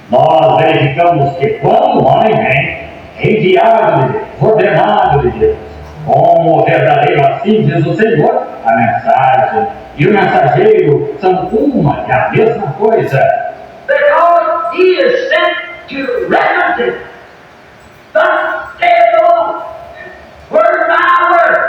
nós verificamos que quando o homem vem, enviado de Deus, ordenado de Deus, como verdadeiro, assim diz o Senhor, a mensagem e o mensageiro são uma e a mesma coisa. Because he is sent to represent. Thus saith the Lord, word by word.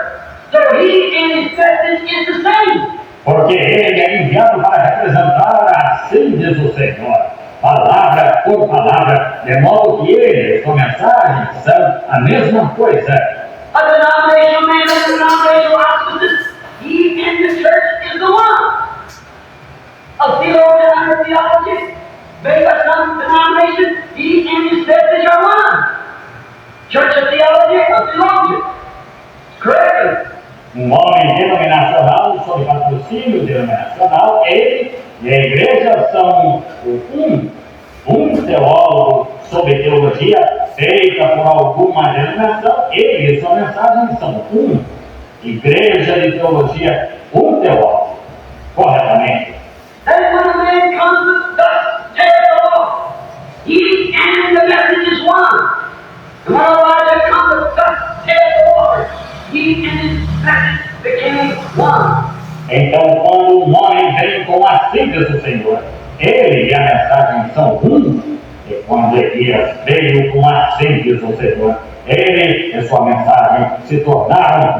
So he and his message is the same. Porque ele é enviado para representar, assim diz o Senhor, palavra por palavra, de modo que ele e sua mensagem são a mesma coisa. A denominational man and a denominational opposite, he and the church is the one. A theologian under theology, made by some denomination, he and his message are one. Church of theology, a theologian. Correctly. Homem denominacional, sob patrocínio denominacional, ele e a igreja são um teólogo sob teologia feita por alguma denominação, ele e sua mensagem são igreja de teologia, teólogo, corretamente. And when a man comes with thus saith the Lord, he and the message is one. And when Elijah comes with thus saith the Lord, he and his message became one. Então, quando um homem vem com assim diz o Senhor, ele e a mensagem são e quando Elias veio com assim diz o Senhor, ele e sua mensagem se tornaram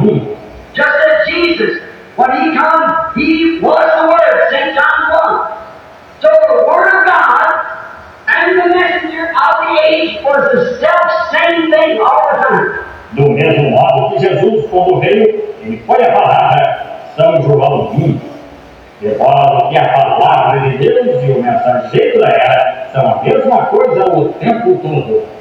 Just as Jesus, when he come, he was the Word, St. John 1. So the Word of God and the messenger of the age was the self-same thing all the time. Do mesmo modo que Jesus, quando veio, ele foi a palavra, São João 1. De modo que a palavra de Deus e o mensageiro da era são a mesma coisa o tempo todo.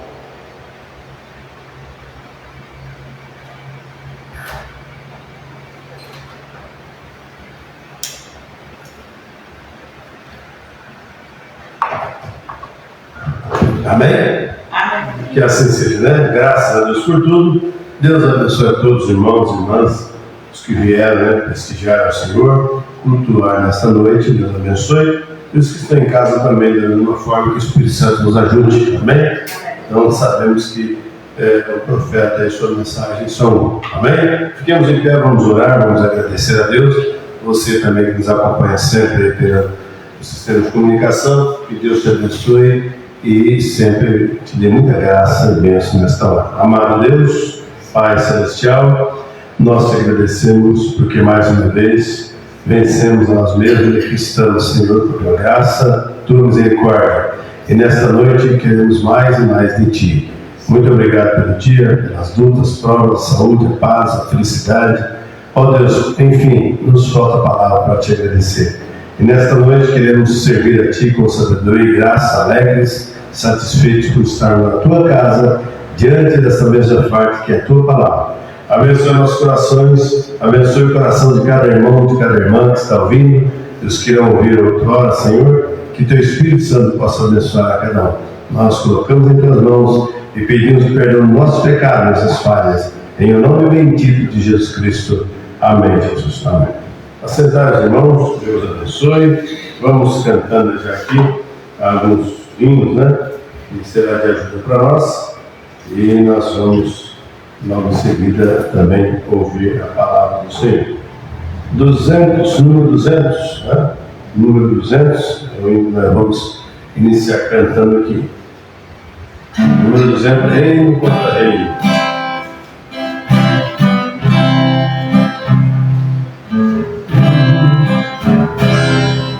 Amém? Amém. Que assim seja, né? Graças a Deus por tudo. Deus abençoe a todos os irmãos e irmãs, os que vieram, né, prestigiar o Senhor, cultuar nesta noite. Deus abençoe. E os que estão em casa também, da mesma forma que o Espírito Santo nos ajude. Amém? Então sabemos que o profeta e sua mensagem são amém? Fiquemos em pé, vamos orar, vamos agradecer a Deus. Você também que nos acompanha sempre pelo sistema de comunicação, que Deus te abençoe e sempre te dê muita graça e bênção nesta hora. Amado Deus, Pai Celestial, nós te agradecemos porque mais uma vez vencemos nós mesmos e aqui estamos, Senhor, por tua graça, tua misericórdia. E nesta noite queremos mais e mais de Ti. Muito obrigado pelo dia, pelas lutas, provas, a saúde, a paz, a felicidade. Ó Deus, enfim, nos falta a palavra para te agradecer. E nesta noite queremos servir a Ti com sabedoria e graça, alegres, satisfeitos por estarmos na Tua casa, diante dessa mesma parte que é a Tua palavra. Abençoe nossos corações, abençoe o coração de cada irmão, de cada irmã que está ouvindo, e os que irão ouvir outrora, Senhor, que Teu Espírito Santo possa abençoar a cada um. Nós colocamos em Tuas mãos e pedimos perdão dos nossos pecados, nossas falhas, em o nome bendito de Jesus Cristo. Amém, Jesus. Amém. Assentar, irmãos, Deus abençoe. Vamos cantando já aqui alguns hinos, né? Que será de ajuda para nós. E nós vamos, logo em seguida, também ouvir a palavra do Senhor. 200, número 200, né? Número 200, nós vamos iniciar cantando aqui. Número 200, reino contra reino.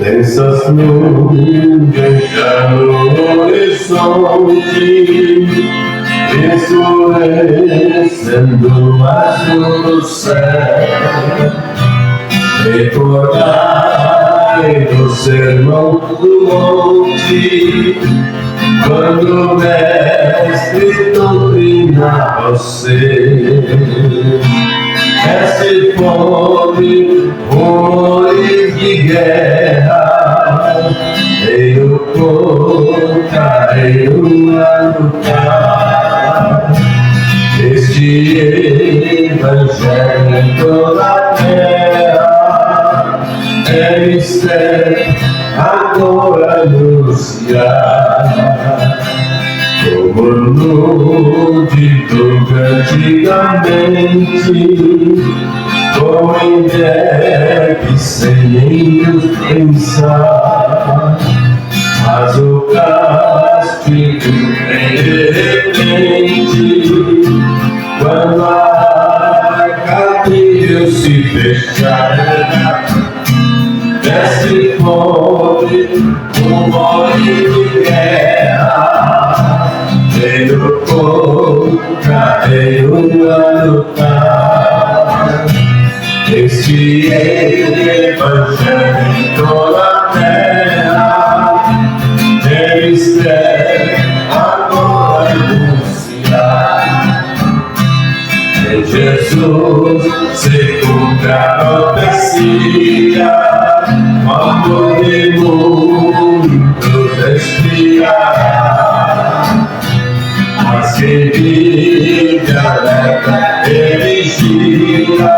Essas nuvens já no horizonte, endurecendo azul do céu. Recordai do sermão do monte, quando o mestre doutrina você. Esse fome, rumores de guerra, veio contra a lutar. Este evangelho em toda a terra é mistério agora anunciar. tornou de tudo antigamente, como em breve sem nem pensar, mas o castigo vem de repente, quando a arca de Deus se fechar, desce fome, rumores de guerra, veio contra, veio a lutar. Este evangelho em toda a terra, eles querem agora anunciar. Em Jesus se cumpre a profecia, o amor de muitos expiará. Mas quem vive alerta e vigia,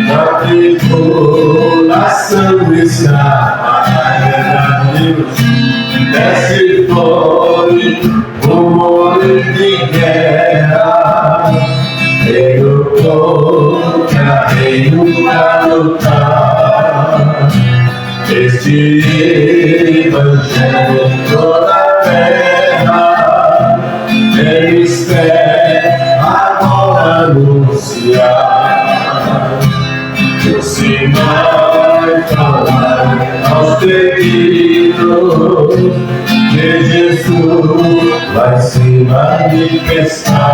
na tribulação está a Deus. Desce fome, rumores de guerra, veio contra, veio a lutar. Este evangelho em toda a terra, eles querem agora anunciar. Se vai falar aos perdidos que Jesus vai se manifestar.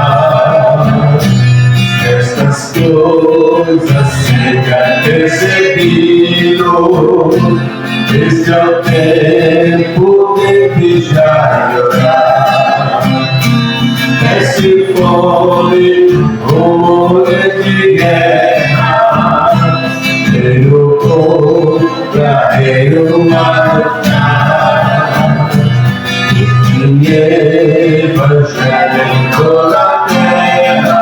Estas coisas seja percebido, este é o tempo de vigiar e orar. Desce fome, rumores de guerra, veio contra, veio a lutar. E evangelho em toda a terra,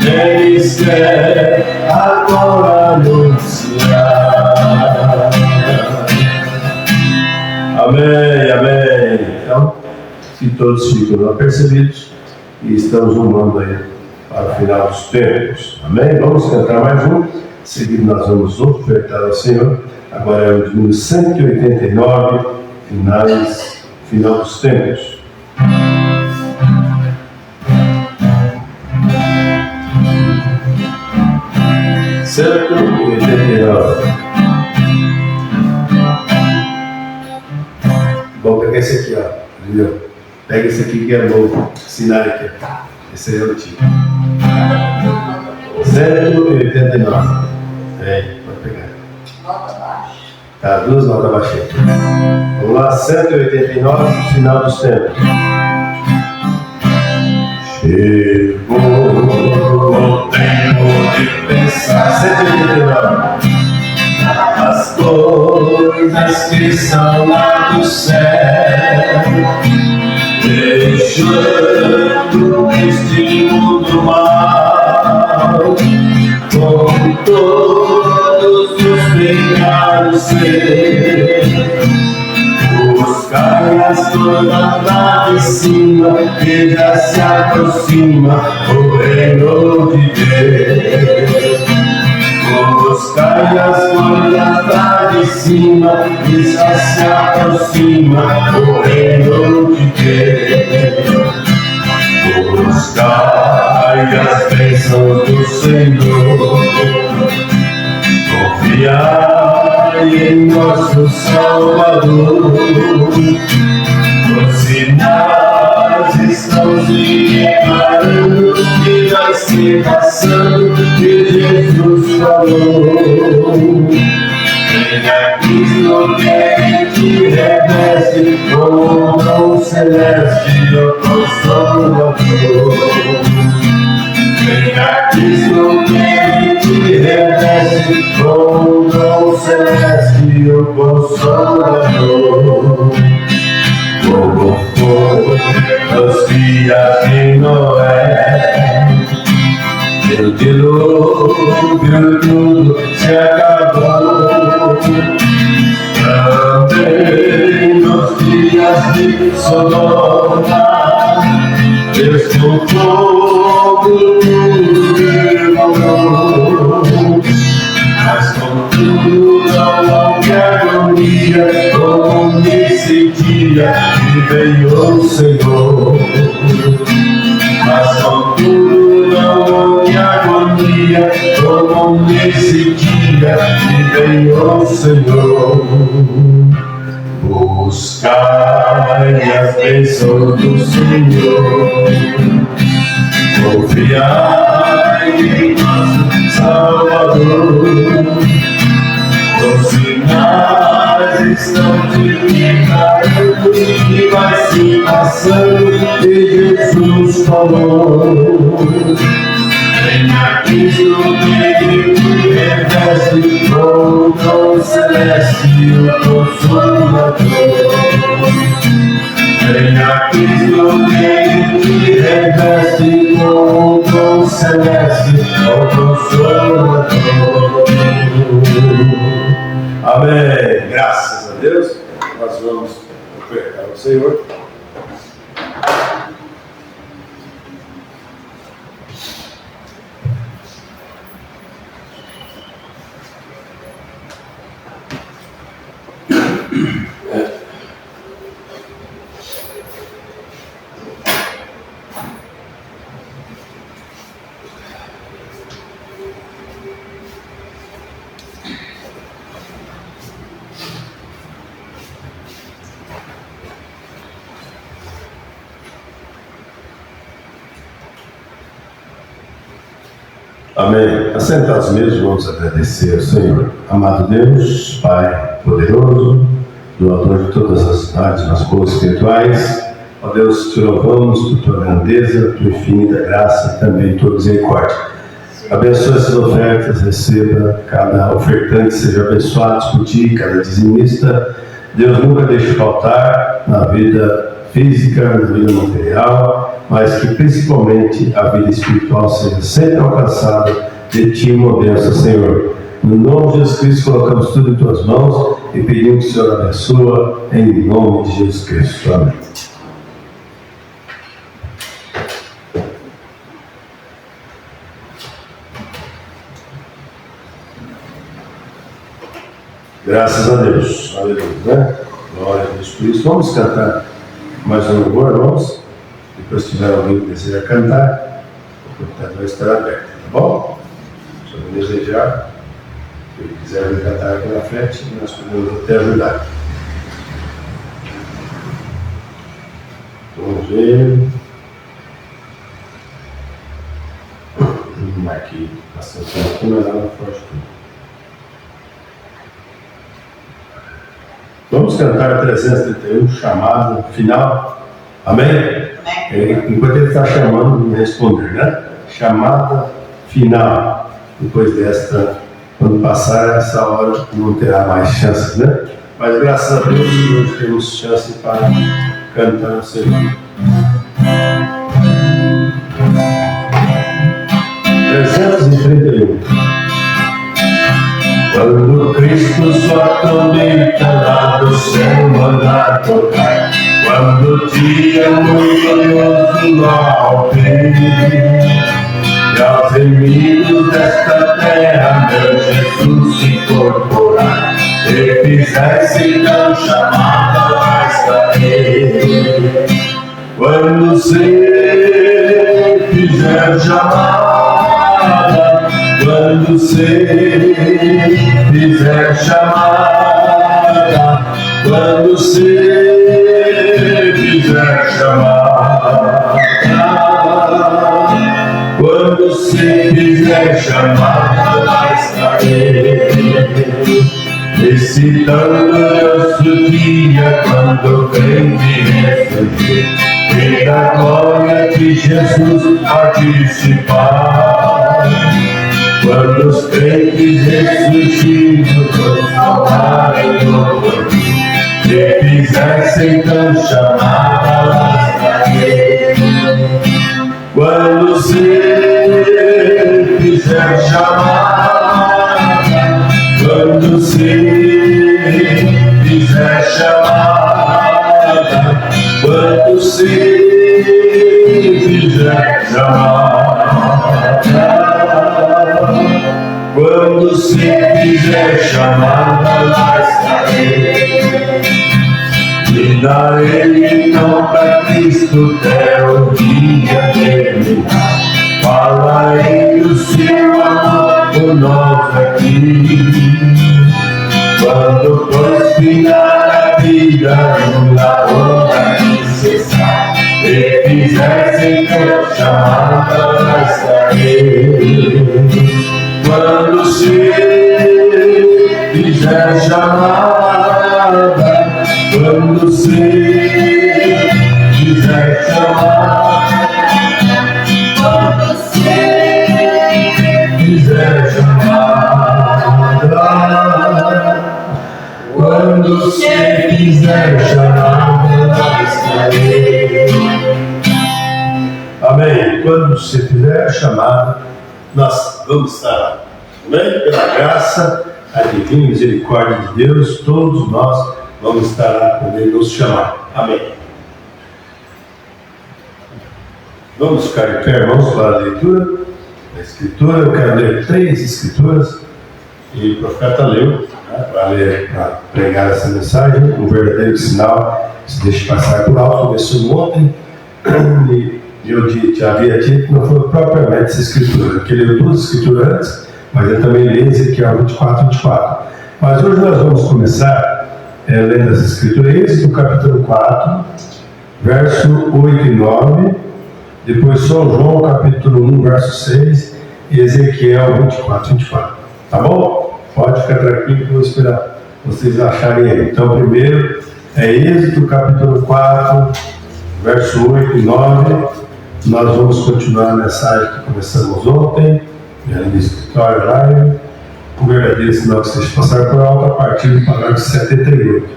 eles querem agora anunciar. Amém, amém. Então, que todos ficam apercebidos e estamos rumando aí para o final dos tempos. Amém? Vamos cantar mais um. Seguido nós vamos ofertar ao Senhor. Agora é o número 189, final dos tempos. Certo? 89. Vou pegar esse aqui, ó. Entendeu? Pega esse aqui que é novo. Assinar aqui. Esse aí é o antigo. 189. Pode pegar. Nota baixa. Tá, duas notas baixinhas. Vamos lá, 189, final dos tempos. Chegou o tempo de pensar. 189. As coisas que são lá do céu, deixando este mundo mal, com todos os pecados seus, buscar as coisas lá de cima, que já se aproxima o reino de Deus. Buscar as coisas lá de cima, que já se aproxima o reino de Deus. Buscar as bênçãos do Senhor, confiar em nosso Salvador. Os sinais estão se preparando, que vai se passando, que Jesus falou. Venha Cristo que te reveste, com o dom celeste, o Consolador. Venha Cristo que te reveste, com o dom celeste, o Consolador. Como foi nos dias de Noé, o dilúvio tudo se acabou. Também nos dias de de Sodoma, Deus com fogo tudo derramou. Mas contudo não houve agonia, como nesse dia que veio o Senhor. Mas contudo não houve agonia, como nesse dia que veio o Senhor. Buscai as bênçãos do Senhor, confiai em nosso Salvador. Os sinais estão divulgando e vai se passando, e Jesus falou. Venha Cristo, Ele que reveste com o dom celeste o Consolador. Venha Cristo, Ele que reveste com o dom celeste o Consolador. Amém. Graças a Deus. Nós vamos ofertar ao Senhor. Amém. Assentados mesmo, vamos agradecer ao Senhor. Amado Deus, Pai poderoso, doador de todas as dádivas boas espirituais, ó Deus, te louvamos por tua grandeza, tua infinita graça e também tua misericórdia. Abençoe essas ofertas, receba cada ofertante, seja abençoado por ti, cada dizimista. Deus nunca deixe faltar na vida física, na vida material, mas que principalmente a vida espiritual seja sempre alcançada de ti, uma bênção, Senhor. No nome de Jesus Cristo, colocamos tudo em tuas mãos e pedimos que o Senhor abençoe em nome de Jesus Cristo. Amém. Graças a Deus. Aleluia, né? Glória a Deus por isso. Vamos cantar mais um louvor, irmãos. Depois, se tiver alguém que deseja cantar, o computador estará aberto, tá bom? Se alguém desejar, se ele quiser vir cantar aqui na frente, nós podemos até ajudar. Vamos ver. Aqui, bastante aqui, mas ela não foge tudo. Vamos cantar 331, chamado final. Amém? Enquanto ele está chamando, vamos responder, né? Chamada final. Depois desta, quando passar essa hora, não terá mais chances, né? Mas graças a Deus, hoje temos chance para cantar o Senhor. 331. Quando Cristo sua trombeta lá do céu mandar tocar, quando o dia muito glorioso ao fim, e aos inimigos desta terra meu Jesus se incorporar, e fizesse tão chamada vai sair. Quando você fizer chamada, quando você fizer chamada, quando você fizer chamada, quando você fizer chamada, vai sair. Esse tão glorioso dia, quando o crente ressurgir, e da glória de Jesus participar. Quando os crentes ressurgidos salvarem do porvir, e fizessem tão chamada lascaria. Quando você fizer chamada, quando você fizer chamada, quando se fizer chamada, quando se fizer chamada, lá estarei. E darei então para Cristo até o dia terminar. Falarei do seu amor por nós aqui. Quando conspirar a vida na onda que cessar, e fizer Senhor chamada, lá estarei. Quando se fizer chamada, quando se fizer chamada, quando se fizer chamada, quando se fizer chamada, lá estarei. Amém. Quando se fizer chamada, nós vamos estar. Amém? Pela graça, a divina misericórdia de Deus, todos nós vamos estar lá quando Ele nos chamar. Amém. Vamos ficar de pé, irmãos, para a leitura da Escritura. Eu quero ler 3 Escrituras e o profeta leu, para pregar essa mensagem, um verdadeiro sinal. Se deixe passar por alto, começou ontem e eu te havia dito, não foi propriamente essa Escritura, porque ele leu 2 Escrituras antes, mas eu também li Ezequiel 24. Mas hoje nós vamos começar lendo essa Escritura, Êxodo capítulo 4, verso 8 e 9, depois São João capítulo 1, verso 6 e Ezequiel 24. Tá bom? Pode ficar tranquilo que eu vou esperar vocês acharem aí. Então primeiro é Êxodo capítulo 4, verso 8 e 9. Nós vamos continuar a mensagem que começamos ontem, no escritório lá, o verdadeiro sinal que vocês passaram por alto a partir do parágrafo 78.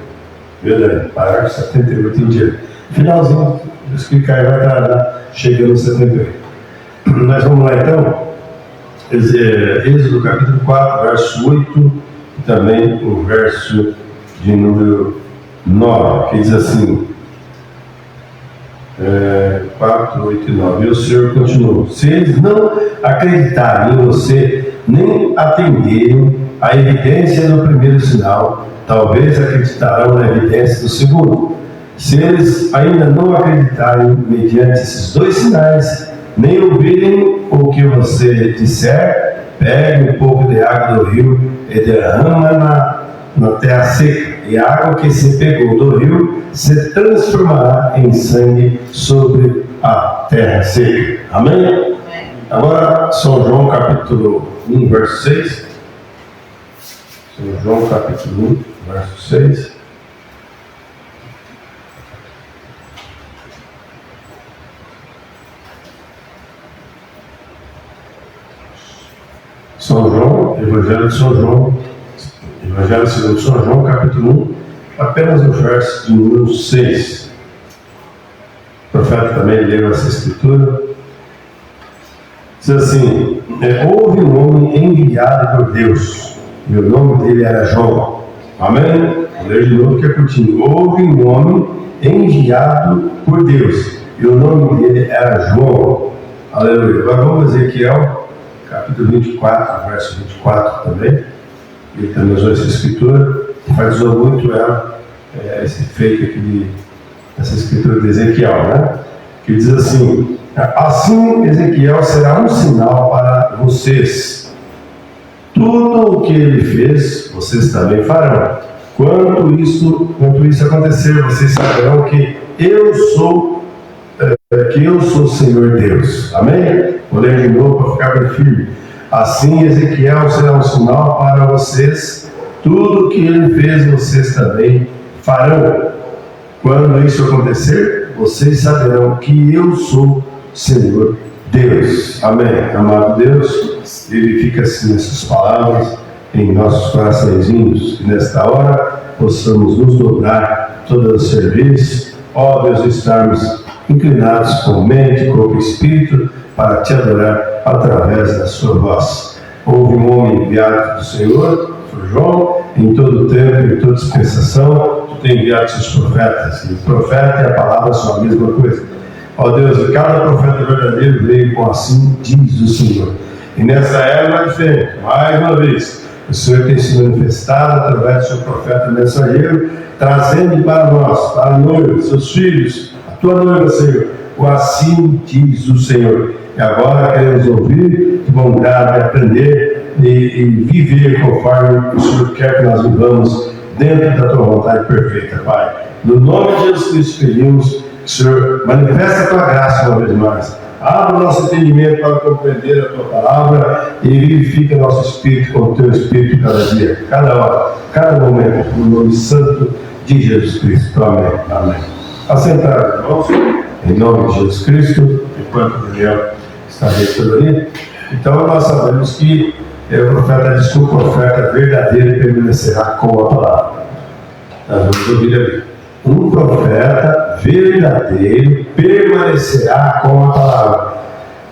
Verdade, parágrafo 78 em diante. Finalzinho, vou explicar, vai estar chegando no 78. Nós vamos lá então, Êxodo capítulo 4, verso 8, e também o verso de número 9, que diz assim, 4, 8 e 9. E o Senhor continuou: se eles não acreditarem em você, nem atenderem à evidência do primeiro sinal, talvez acreditarão na evidência do segundo. Se eles ainda não acreditarem mediante esses 2 sinais, nem ouvirem o que você disser, pegue um pouco de água do rio e derrama na terra seca, e a água que se pegou do rio se transformará em sangue sobre a terra seca. Amém? Agora, São João capítulo 1, verso 6. São João capítulo 1, verso 6. São João, Evangelho de São João, Evangelho segundo São João, capítulo 1, apenas o verso de número 6. O profeta também leu essa escritura. Diz assim: houve um homem enviado por Deus, e o nome dele era João. Amém? Vou ler de novo que é curtinho. Houve um homem enviado por Deus, e o nome dele era João. Aleluia. Agora vamos a Ezequiel, capítulo 24, verso 24 também. Ele também usou essa escritura, e usou muito ela, esse feito aqui essa escritura de Ezequiel, né? Que diz assim: assim Ezequiel será um sinal para vocês. Tudo o que ele fez, vocês também farão. Quando isso acontecer, vocês saberão que eu sou o Senhor Deus. Amém? Vou ler de novo para ficar bem firme. Assim Ezequiel será um sinal para vocês. Tudo o que ele fez, vocês também farão. Quando isso acontecer, vocês saberão que eu sou Senhor Deus. Amém. Amado Deus, vivifica assim essas palavras em nossos coraçõezinhos, que nesta hora possamos nos dobrar todo o serviço, ó Deus, estarmos inclinados com mente, corpo e espírito para te adorar através da sua voz. Houve um homem enviado do Senhor, foi João, em todo tempo, em toda dispensação, tem enviado seus profetas, e o profeta e a palavra são a mesma coisa. Ó Deus, e cada profeta verdadeiro veio com assim diz o Senhor. E nessa era não é diferente. Mais uma vez, o Senhor tem se manifestado através do seu profeta mensageiro, trazendo para nós, para a noiva, seus filhos, a tua noiva, Senhor, o assim diz o Senhor. E agora queremos ouvir de bom grado e aprender e viver conforme o Senhor quer que nós vivamos dentro da tua vontade perfeita, Pai. No nome de Jesus Cristo pedimos que o Senhor manifeste a tua graça uma vez mais. Abra o nosso entendimento para compreender a tua palavra e vivifica nosso espírito com o teu espírito cada dia, cada hora, cada momento, no nome santo de Jesus Cristo. Amém. Amém. Assentados, irmãos, em nome de Jesus Cristo, enquanto o Daniel está reitando ali. Então, nós sabemos que o profeta diz que o profeta verdadeiro permanecerá com a palavra. Nós vamos ouvir ali. Um profeta verdadeiro permanecerá com a palavra.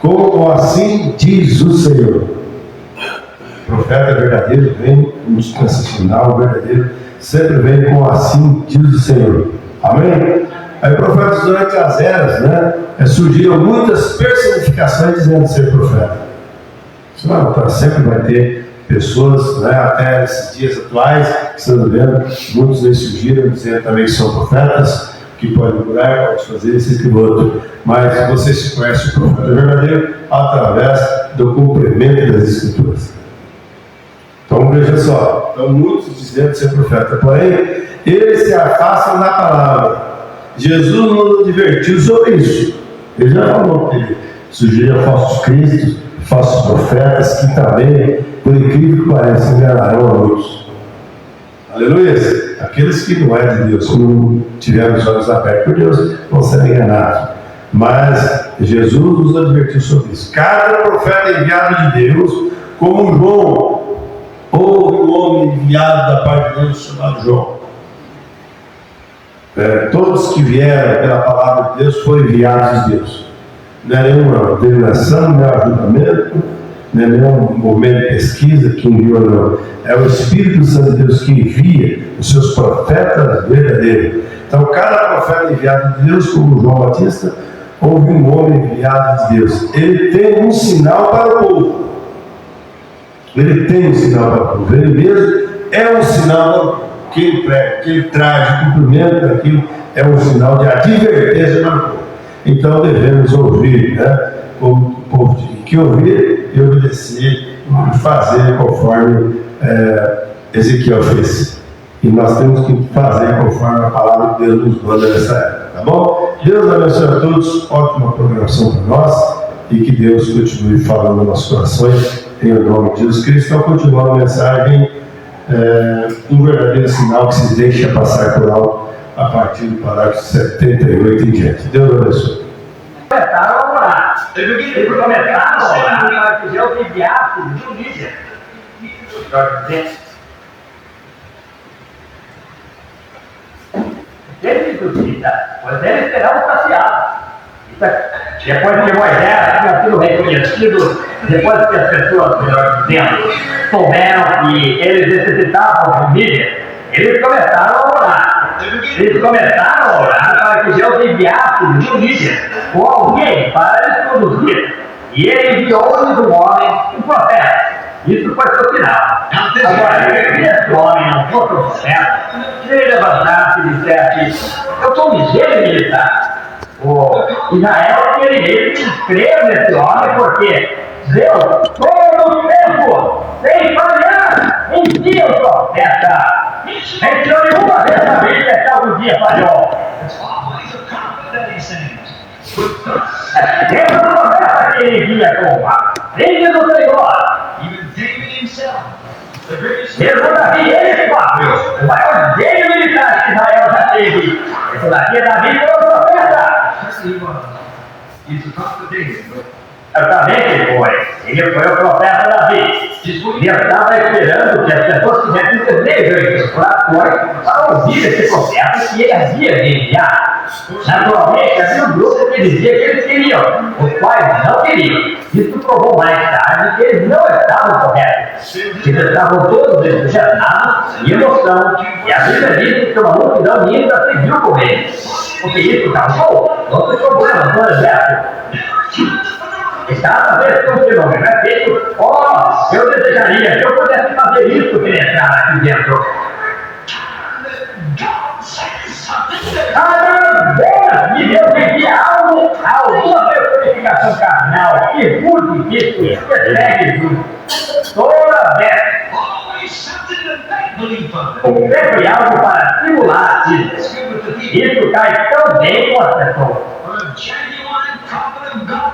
Como assim diz o Senhor. O profeta verdadeiro vem, um dispensacional verdadeiro, sempre vem com assim diz o Senhor. Amém? Aí, profetas, durante as eras, surgiram muitas personificações dizendo ser profeta. Sempre vai ter pessoas, até esses dias atuais, que estão vendo, muitos deles surgiram dizendo também que são profetas, que podem curar, podem fazer isso e aquilo outro. Mas você se conhece o profeta verdadeiro através do cumprimento das Escrituras. Então veja só, estão muitos dizendo ser profeta, porém, eles se afastam da palavra. Jesus nos advertiu sobre isso. Ele já falou que surgiram falsos cristos, falsos profetas, que também, por incrível que pareça, enganarão a muitos. Aleluia! Aqueles que não é de Deus, que não tiveram os olhos abertos por Deus, vão ser enganados. Mas Jesus nos advertiu sobre isso. Cada profeta enviado de Deus, como João, houve um homem enviado da parte de Deus chamado João. Todos que vieram pela palavra de Deus foram enviados de Deus. Não é nenhuma denominação, não é ajuntamento, não é nenhum momento de pesquisa que enviou, não. É o Espírito Santo de Deus que envia os seus profetas verdadeiros. Então, cada profeta enviado de Deus, como João Batista, houve um homem enviado de Deus. Ele tem um sinal para o povo. Ele tem um sinal para o povo. Ele mesmo é um sinal que ele prega, que ele traz, o cumprimento daquilo é um sinal de advertência para o povo. Então devemos ouvir, como o povo tem que ouvir e obedecer, e fazer conforme Ezequiel fez. E nós temos que fazer conforme a palavra de Deus nos manda nessa época, tá bom? Deus abençoe a todos, ótima programação para nós e que Deus continue falando nos nossos corações, em nome de Jesus Cristo. Então, continuando a mensagem, um verdadeiro sinal que se deixa passar por alto a partir do parágrafo 78 em diante. Deus abençoe. Começaram a orar. Eles começaram a orar para que Deus enviasse justiça. Ele justiça, pois eles serão saciados. Depois que Moisés tinha sido reconhecido, depois que as pessoas, melhor dizendo, souberam que eles necessitavam de líder, eles começaram a orar. Eles começaram a orar para que Deus enviasse um líder ou alguém para eles conduzir. E ele enviou-lhes um homem, um profeta. Isso foi seu sinal. Agora, se esse homem não fosse um profeta, se ele levantasse e dissesse: eu sou um ligeiro militar. Israel queria crer nesse homem, porque Deus, todo o tempo, sem falhar, envia o profeta. Nem tirou nenhuma vez a Bíblia que algum dia falhou. Deus não profeta que ele envia como filho do Senhor. Mesmo Davi, ele próprio, o maior gênio militar que Israel já teve. Esse daqui é Davi como profeta. Exatamente foi. Ele foi o profeta Davi. Ele estava esperando que as pessoas tivessem desejo para ouvir esse profeta que ele havia de enviar. Naturalmente, havia um grupo que dizia que eles queriam, os quais não queriam. Isso provou mais tarde que eles não estavam corretos. Eles estavam todos entusiasmados e emoção. E a Bíblia diz que uma multidão linda seguiu com eles. Porque isso causou outros problemas no exército. Estava vendo um fenômeno, é feito, eu desejaria que eu pudesse fazer isso penetrar aqui dentro. E Deus envia alguma personificação carnal que mude isso, que segue tudo. Toda vez. Sempre algo para estimular isso. Isso cai tão bem com as pessoas.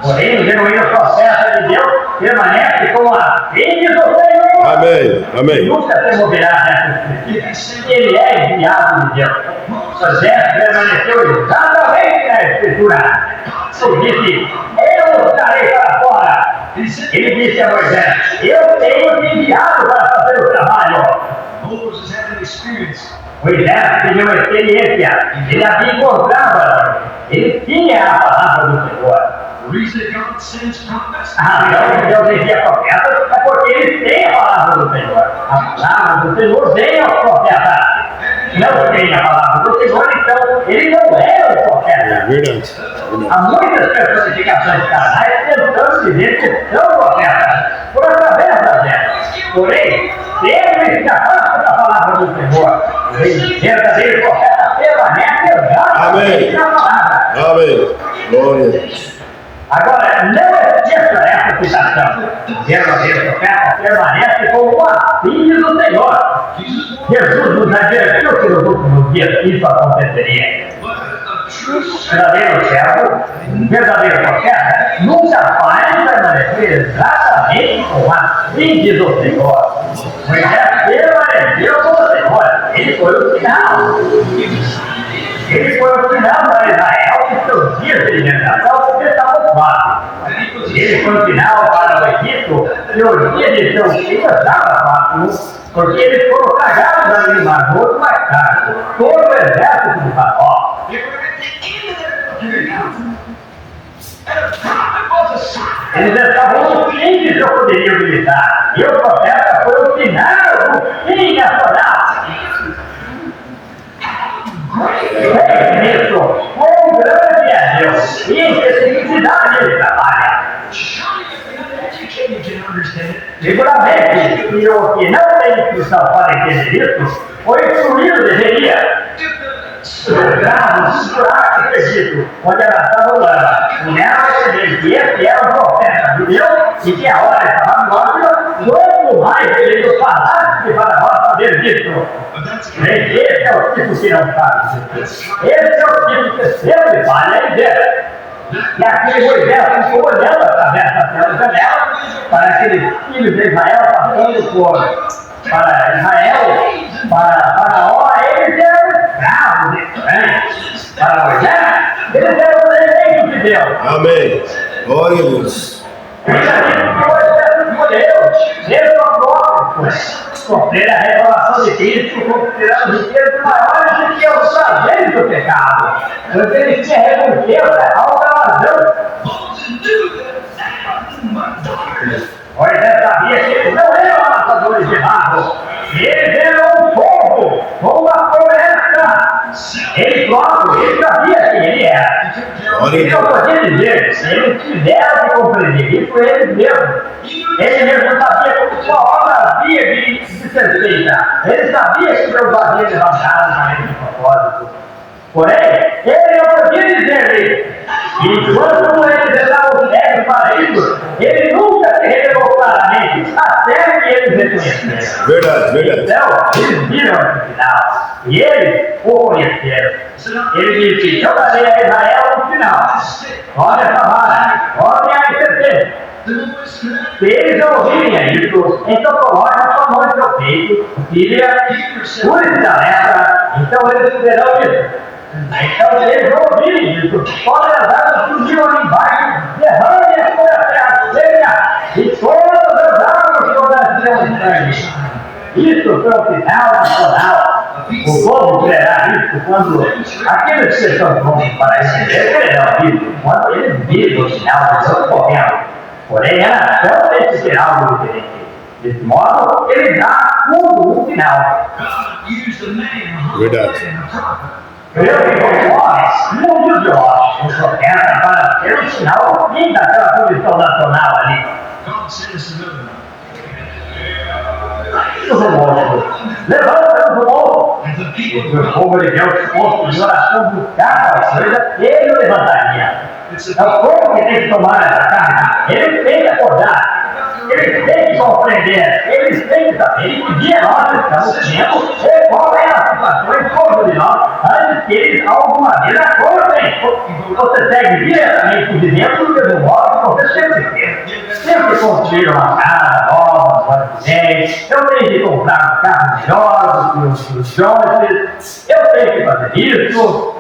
Porém, o genuíno profeta de Deus permanece como a filha do Senhor. Amém. Amém. Nunca se moverá dessas princípios. Ele é enviado de Deus. Moisés permaneceu exatamente na Escritura. Ele disse, eu estarei para fora. Ele disse a Moisés, eu tenho te enviado para fazer o trabalho. Moisés tinha uma experiência. Ele havia encontrado. Ele tinha a palavra do Senhor. Então, Deus envia profetas é porque eles têm a palavra do Senhor. A palavra do Senhor vem aos profetas. Não tem a palavra do Senhor, então ele não é o profeta. É verdade. Há muitas personificações carnais tentando dizer que são profetas, por através das delas. Porém, sempre se afasta da palavra do Senhor. O verdadeiro profeta permanece exatamente na palavra. Amém. Glória a Deus. Agora, não esqueça essa citação. O verdadeiro profeta permanece como uma filha do Senhor. Jesus nos advertiu que nos últimos dias isso aconteceria. Verdadeiro servo, verdadeiro profeta, nunca vai permanecer exatamente como a filha do Senhor. Moisés permaneceu com o Senhor. Ele foi o sinal. Ele foi o sinal para Israel que seus dias de libertação estavam fáceis. Ele foi o sinal para o Egito que os dias de seus filhos estavam fáceis, porque eles foram tragados ali no Mar Morto mais tarde. Todo o exército de Faraó. Eles estavam no fim de seu poderio militar. E o profeta foi o final do fim nacional. Isso, quão grande é Deus e em que simplicidade ele trabalha. Seguramente, que o que não tem instrução para entender isso, foi instruído deveria. Escravos, buraco perdido, onde ela estava rolando. Nela vai entender que esse era o profeta de Deus e que a hora estava próxima, quanto mais ele falasse para nós saber disso. Esse é o tipo que não sabe. Esse é o tipo que sempre falha em Deus. E aquele Moisés ficou olhando através daquela janela para aqueles filhos de Israel passando para Israel, para Faraó, eles eram escravos estranhos. Para Moisés, eles eram os eleitos de Deus. Amém. Glória a Deus. Mesmo a própria sofrer a revelação de Cristo, considerando riquezas maiores do que os prazeres do pecado, porque ele tinha recompensa ao galardão. Moisés sabia que eles não eram amassadores de barro, eles eram um povo, uma promessa. Ele próprio, ele sabia quem ele era. Ele não podia dizer, eles tiveram que compreender isso eles mesmos. Ele mesmo sabia como sua obra havia de ser feita. Ele sabia que Deus havia levantado para esse propósito. Porém, ele não podia dizer isso. E quando eles estavam cegos para isso, ele nunca se revelou claramente, até que eles reconheceram. Verdade, verdade. Então, eles viram esse sinal. E eles o conheceram. Ele disse, eu darei a Israel um sinal. Olha essa vara, olha a serpente. Se eles não ouvirem isso, então coloque a sua mão em seu peito, filha, cure-se da lepra, então eles poderão isso. Então, se eles não ouvirem isso, podem andar no funil ali embaixo, derrame a sua terra instrução final nacional. O povo crerá isso quando aqueles que são prontos para receber crerão isso, quando eles virem o sinal de Deus correndo. Porém, a nação tem que ser algo diferente. Desse modo, ele dá tudo no final. Verdade. Eu que nós, muitos de nós, o profeta, para ter um sinal fim daquela posição nacional ali. Os mortos, levanta o morto. O povo de Deus, posto de oração, buscar qualquer coisa, ele o levantaria. É o povo que tem que tomar essa carga. Eles têm que acordar. Eles têm que compreender. Eles têm que saber. E que dia nós estamos vendo qual é a situação em torno de nós, antes que eles, alguma vez, acordem. Você segue diretamente o dentro do mesmo modo que você sempre fez. Sempre construir uma casa nova, uma residência. Eu tenho que comprar um carro melhor do que os Jones. Eu tenho que fazer isso.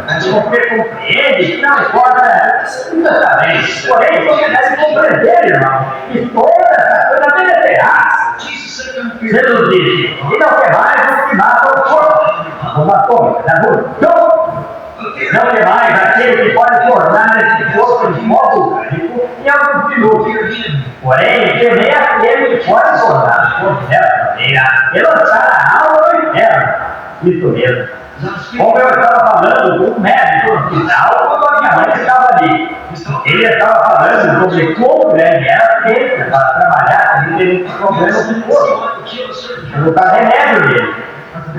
Você compreende que não importa exatamente. Porém, você deve compreender, irmão, que toda essa coisa deve ser errada. Jesus disse, e não quer mais o que mata o corpo. Uma atômica, da não quer mais aquele que pode tornar esse corpo de modo orgânico em alguns minutos. Porém, temer aquele que pode tornar o corpo dessa maneira e lançar a alma no inferno. Isso mesmo. Como eu estava falando com um médico no hospital, quando a minha mãe estava ali. Ele estava falando sobre como grande era a ciência para trabalhar com diferentes problemas de corpo. Colocar remédio nele.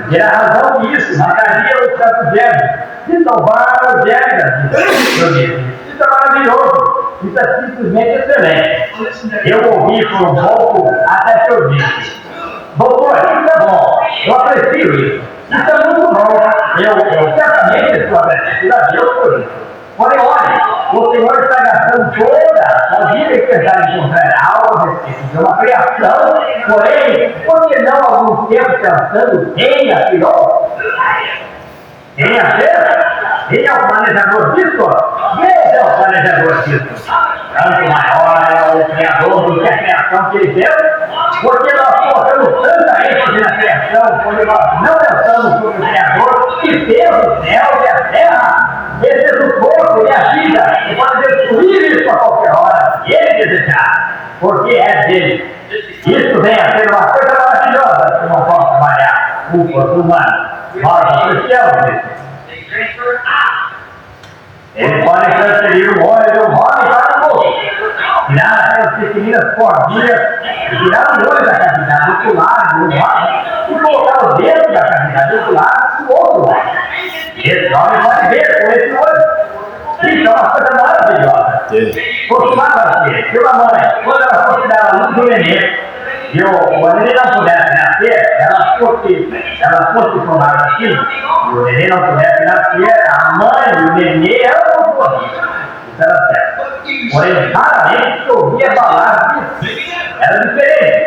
E era a razão disso, mataria os tantos germes. E salvar os germes da vida. Isso é maravilhoso. Isso é simplesmente excelente. Eu ouvi por um pouco até que eu disse: doutor, isso é bom. Eu aprecio isso. Isso é muito bom. Eu certamente estou agradecido a Deus por isso. Porém, olha, o Senhor está gastando toda a sua vida em tentar encontrar algo a respeito de uma criação. Porém, por que não algum tempo pensando em a criou? Quem a fez? Quem é o planejador disso? Deus é o planejador disso. Tanto maior é o Criador do que a criação que ele fez. Porque nós colocamos tanta ênfase na criação, quando nós não pensamos sobre o Criador que fez o céu e a terra. Ele fez o corpo e a vida, e pode destruir isso a qualquer hora, se ele desejar, porque é dele. Isso vem a ser uma coisa maravilhosa que não pode trabalhar o corpo humano. Nós apreciamos isso. Eles podem transferir o óleo do homem para o corpo. Tirar aquelas pequeninas cordinhas, tirar o olho da cavidade ocular do homem e colocar o dedo da cavidade ocular do outro lado. Esse homem pode ver com esse olho. Isso é uma coisa maravilhosa. Costumava ser, pela mãe, quando ela fosse dar a luz do neném, e o neném não pudesse nascer, ela fosse formar assim, e o neném não pudesse nascer, a mãe e o neném eram os dois. Isso era certo. Porém, raramente se ouvia falar disso. Era diferente.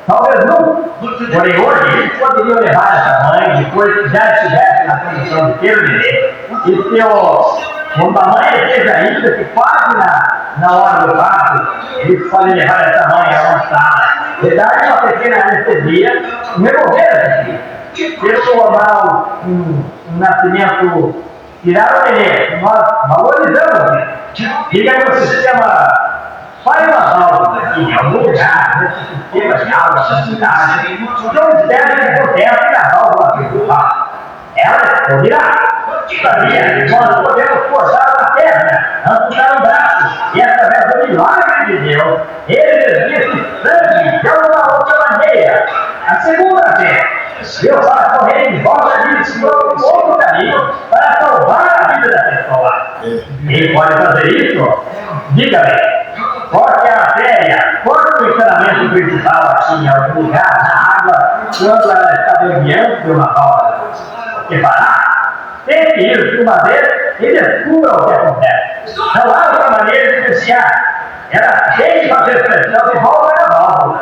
Talvez não. Porém, hoje, eles poderiam levar essa mãe, depois que já estivesse na condição de ter o neném, e quando a mãe esteja ainda, que quase na hora do parto, eles podem levar essa mãe a uma sala, e dar uma pequena anestesia, e remover essa filha. Transformar um nascimento, tirar o neném. Nós valorizamos isso. Diga que o sistema faz uma válvula aqui, em algum lugar, nesse sistema de água da cidade, não espera que acontece na válvula principal. Ela ouvirá. Sabia, nós podemos forçar uma perna, amputar um braço, e através do milagre de Deus, ele desvia sangue de uma outra maneira. A segunda vez, Deus vai correr em volta disso por um outro caminho para salvar a vida da pessoa. Quem pode fazer isso? Diga-me, corte a artéria, corte o encanamento principal aqui em algum lugar na água quando ela está desviando de uma válvula. Porque parar? Tente isso uma vez e descubra o que acontece. Não há outra maneira de iniciar. Ela tem que fazer pressão e volta a válvula.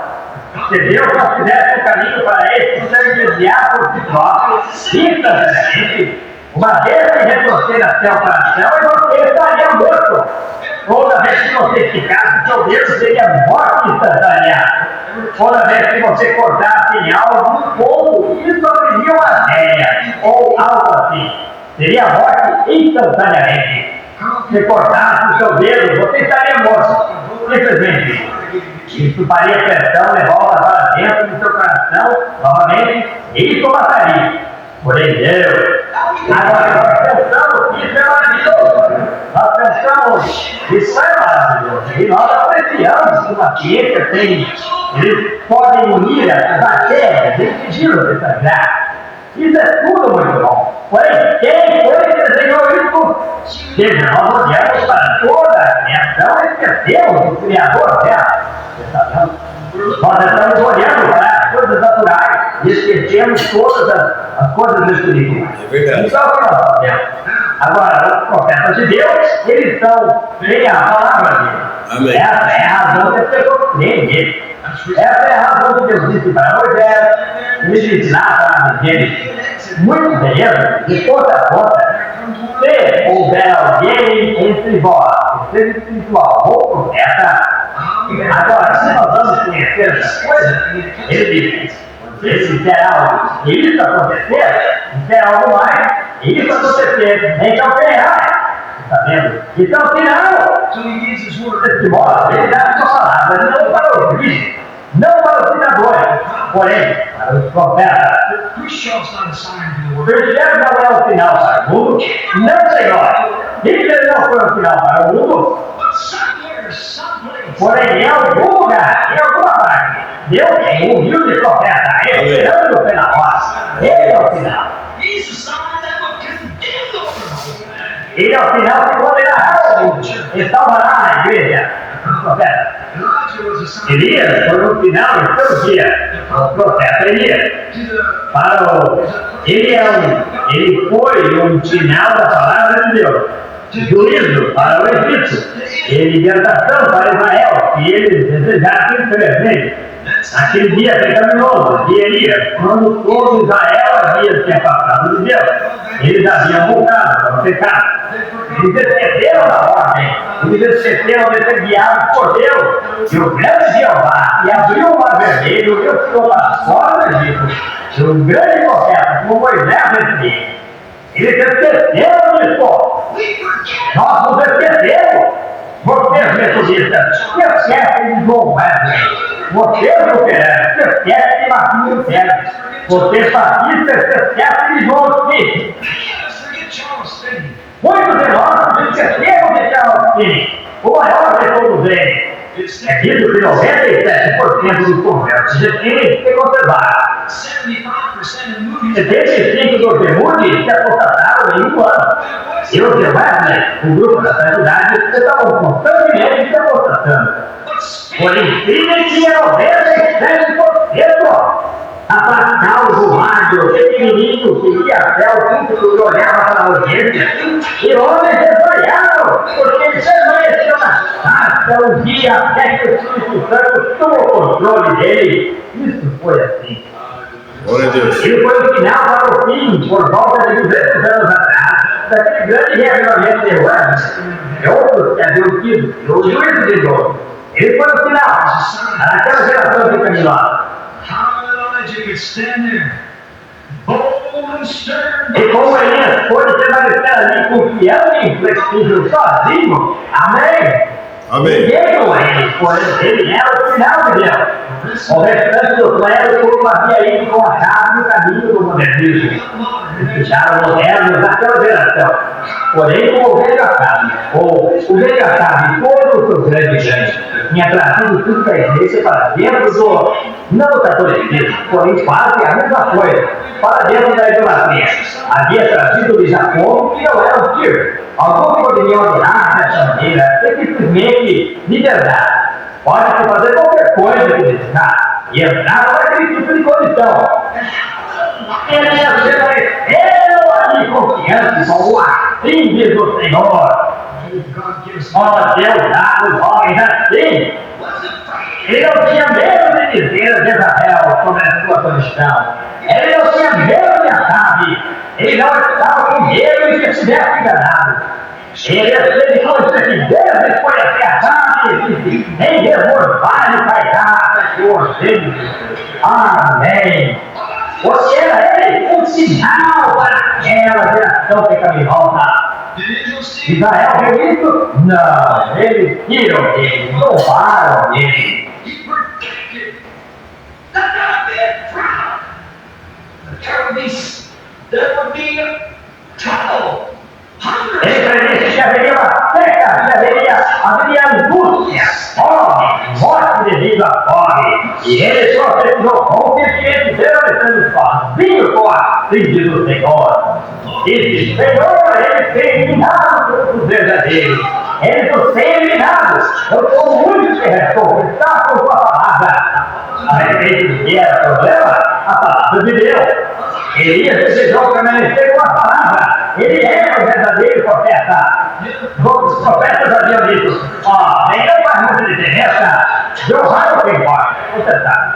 Se Deus não fizesse o caminho para ele, consegue desviar por si próprio, instantaneamente, uma vez que retroceder a céu para a céu, e você estaria morto. Toda vez que você ficasse, seu dedo seria morte instantânea. Toda vez que você cortasse em algo, um ponto, isso abriria uma veia, ou algo assim. Seria morte instantaneamente. Se cortasse o seu dedo, você estaria morto. Simplesmente. Isso faria pressão, levava para dentro do seu coração, novamente, e isso mataria. Porém, Deus. Agora, nós pensamos que isso é maravilhoso. Nós pensamos que isso é maravilhoso. E nós apreciamos que uma ciência tem. Eles podem unir essas matérias, decidiram dessa graça. Isso é tudo muito bom. Porém, quem foi que desenhou isso? Veja, nós olhamos para toda a criação e esquecemos o Criador dela. Nós estamos olhando para as coisas naturais e esquecemos todas as coisas espirituais. É verdade. Isso é o que nós fazemos. Agora, os profetas de Deus, eles têm a palavra de Deus. Amém. Essa é a razão que as pessoas creem nele. Essa é a razão que Deus disse para Moisés, ele disse lá para Gênesis, muito beleza, de toda a conta, se houver alguém entre vós, que seja espiritual ou profeta, agora, se nós vamos conhecer essa coisa, ele diz, se fizer algo e isso acontecer, se fizer algo mais, e isso acontecer, então terá. Está vendo? Então, afinal, esse modo, ele dá a sua palavra, não para os bichos, não para os cidadãos, porém, para os profetas. O cristiano não é o final para o mundo, não, Senhor. Hitler não foi o final para o mundo, porém, em algum lugar, em alguma parte, Deus tem um humilde profeta esperando pela roça. Ele é o final. Ele é o final que condenará o mundo e salvará a igreja. Elias foi no final do seu dia, o profeta Elias. Ele foi um sinal da palavra de Deus. Juízo para o Egito e libertação para Israel, que eles desejaram presente. Naquele dia pecaminoso de Elias, quando todo Israel havia se afastado de Deus, eles haviam voltado para o pecado. Eles esqueceram da ordem, eles esqueceram de ser guiados por Deus. E o grande Jeová, que abriu o mar vermelho, e o tirou para fora do Egito. E o grande profeta, como Moisés disse, eles esqueceram disso. Nós nos esquecemos. Vocês metodistas, esquecem de João Wesley. Vocês luteranos, esquecem de Martinho Lutero. Vocês fascistas, esquecem de João Smith. Muitos de nós esquecemos de Charles Finney, o maior de todos eles. É dito que 97% dos conversos de Finney se conservaram. 75% dos demônios se apostataram em um ano. E os de Wesley, o grupo da santidade, estavam constantemente se apostatando. Porém, Finney tinha 97%. Afastá-los do magro, pequenininho, que ia até o quinto que olhava para a urgência. E homens desmaiaram, porque eles permaneciam na casa um dia até que o Espírito Santo tomou o controle dele. Isso foi assim. Glória a Deus. Ele foi o final para o fim, por volta de 200 anos atrás, daquele grande reavivamento de Wesley. Outros que haviam tido o juízo de Deus. Ele foi o final, naquela geração de criminosos. E como Elias pôde permanecer ali confiante e inflexível sozinho, amém? Amém. Ninguém não é, porém ele era o final de Deus. O restante do clero como havia ido com a chave no caminho do modernismo. Eles ficaram modernos naquela geração. Porém, como o velho Acabe, ou o velho Acabe, todo o seu grande, tinha trazido tudo da igreja para dentro do, não do catolicismo, porém quase a mesma coisa, para dentro da idolatria. Havia trazido de Jacó que não era um tiro. Alguns poderiam adorar dessa maneira, simplesmente liberdade. Pode-se fazer qualquer coisa que desejar e entrar naquele tipo de condição. Ele permaneceu ali confiante com o assim diz o Senhor. Ó Deus dá os homens assim. Ele não tinha medo de dizer a Jezabel sobre a sua condição. Ele não tinha medo de Acabe. Ele não estava com medo de que estivesse enganado. Ele foi presidente, ele foi acertado, nem mesmo vale vai dar, Senhor Deus. Amém. Você era ele um sinal para aquela geração pecaminosa. Israel viu isso? Não, eles viram ele, louvaram ele. Ele predisse que haveria uma seca, que haveria angústia, fome, morte devido à fome. E ele profetizou confiantemente, Deus estando sozinho com a filha do Senhor. Disse, Senhor, ele tem eliminado os verdadeiros. Eles não têm eliminado. Eu sou o único que está com sua palavra. A respeito do que era o problema, a palavra de Deus. Elias desejou permanecer com a palavra. Ele era o verdadeiro profeta. Os profetas haviam dito, nem faz muita diferença. Jeová não tem importa. Você sabe.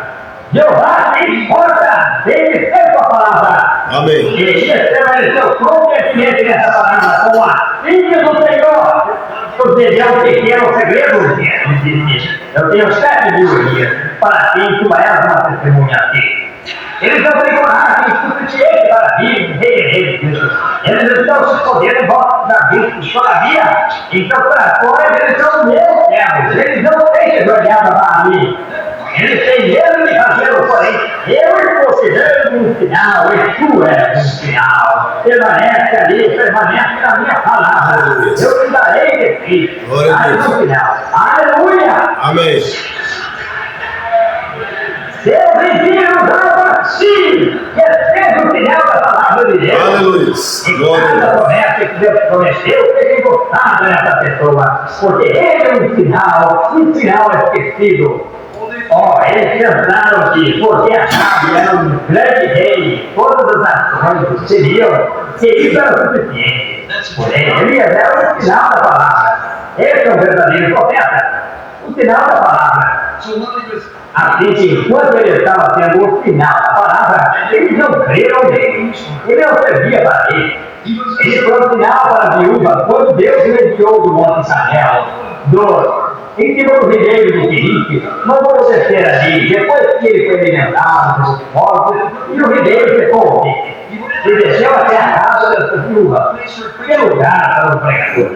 Jeová tem importa. Ele tem sua palavra. Amém. Elias permaneceu confiante nessa palavra com a filha do Senhor. Ou seja, é um pequeno segredo. Eu tenho 7 mil dias para ti, tu és uma testemunha aqui. Eles não têm coragem suficiente para vir rei de Deus. Eles estão se escondendo em volta da vida, todavia, em seus corações, eles são meus servos. Eles não têm que olhar para mim. Eles têm medo de fazê-lo, porém, eu considero um sinal, e tu és um sinal. Permanece ali, permanece na minha palavra. Eu te darei de ti. Mais um sinal. Aleluia! Amém. Deus envia para si, recebe o sinal da palavra de Deus. Aleluia. E cada promessa que Deus prometeu seja encontrada nessa pessoa, porque ele é um sinal esquecido. Eles pensaram que, porque a chave era um grande rei, todas as nações seriam, que isso era o suficiente. Porém, Elias era o sinal da palavra. Esse é o verdadeiro profeta, o sinal da palavra. Assim que, enquanto ele estava tendo o sinal da palavra, eles não creram nele. Ele não servia para ele. Ele foi um sinal para a viúva quando Deus o enviou do Monte Israel, em cima do ribeiro do Quirique, mandou descer ali, depois que ele foi alimentado pelos povos, e o ribeiro secou. E desceu até a casa dessa viúva, que lugar para o pregador.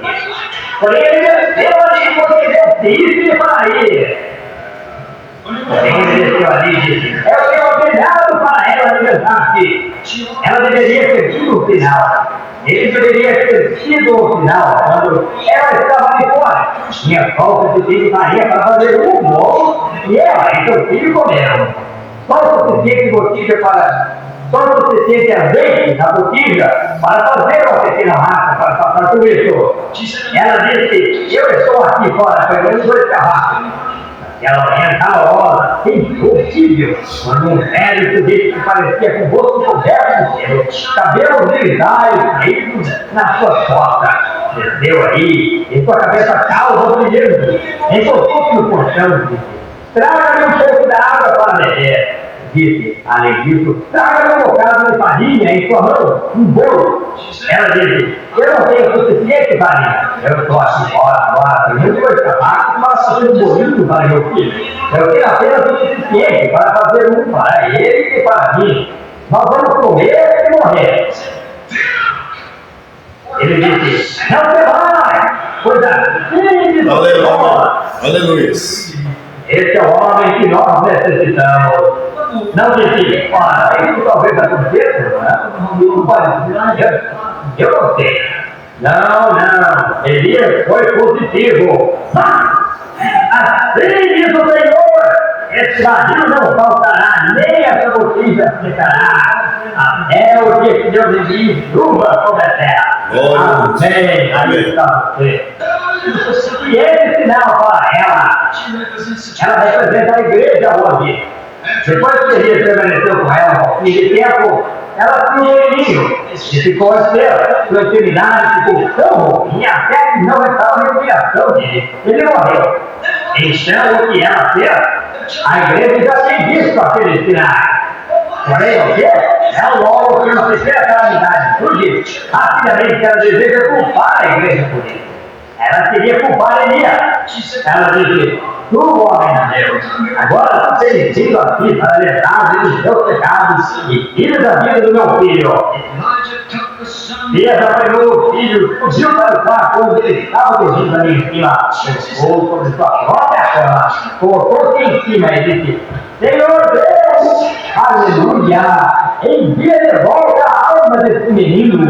Porém, ele desceu ali porque Deus disse para ele. Porém, ele desceu ali e disse, eu tenho ordenado para ela alimentar aqui. Ela deveria ter sido o sinal. Ele deveria ter sido o sinal quando ela estava ali fora. Tinha falta de filho faria para fazer um bolo e ela e seu filho comeram. Só o suficiente botija só o suficiente azeite na botija para fazer uma pequena massa para passar tudo isso. Ela disse, eu estou aqui fora pegando 2 cavalos. Ela orientava impossível, quando um velho sujeito que parecia com o rosto coberto de pelo, cabelos grisalhos caídos nas suas costas, desceu aí e sua cabeça calva brilhando, encostou-se no portão e disse, traga-me um pouco da água para beber. Disse, além disso, traga-me um bocado de farinha em sua mão, um bolo. Ela disse, eu não tenho suficiente farinha. Eu estou aqui fora agora, tenho 2 cavalos para fazer um bolinho para meu filho. Eu tenho apenas o suficiente para fazer um para ele e para mim. Nós vamos comer e morrer. Ele disse, não se vai, pois assim do Senhor. Aleluia. Esse é o homem que nós necessitamos. Não disse, isso talvez aconteça, não pode. Eu não sei. Não. Elias foi positivo. Assim diz o Senhor, esse barril não faltará, nem essa botija secará, até o dia que Deus envie chuva sobre a terra. Amém. Aí está você. E esse sinal para ela representa a igreja hoje. Depois que Elias permaneceu com ela um pouquinho de tempo, ela tinha um menino e ficou a ser. Sua intimidade ficou tão ruim até que não estava respiração dele. Ele morreu. Então, o que ela fez? A igreja já tinha visto aqueles sinais. Porém, o quê? É um logo que uma terceira calamidade. Por quê? Rapidamente ela deseja culpar a igreja por isso. Ela queria culpar Elias. Ela dizia: tu, homem de Deus, agora tu tens vindo aqui para lembrar dos teus pecados e tira da vida do meu filho. Elias pegou o filho, fugiu para o quarto onde ele estava dormindo ali em cima, colocou sobre sua própria cama, colocou-se em cima e disse: Senhor Deus, aleluia, envia de volta a alma desse menino.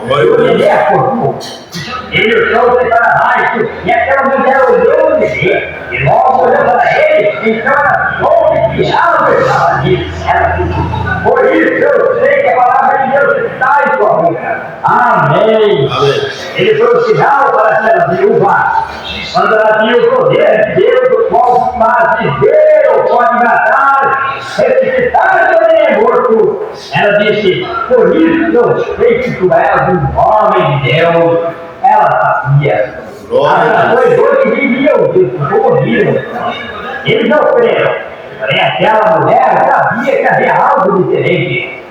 Ele é corpo. Ele trouxe para baixo e aquela mulher olhou o bebê e logo olhou para ele, então ela soube que algo estava ali. Ela disse: por isso eu sei que a palavra de Deus está em sua boca. Amém. Ele foi o sinal para aquela viúva. Quando ela viu o poder de Deus, o qual mas de Deus pode matar, ressuscitar também é morto. Ela disse: por isso eu sei que tu és um homem de Deus. Ela sabia. As coisas que viviam, ouviram. Eles não creram. Porém, aquela mulher sabia que havia algo diferente.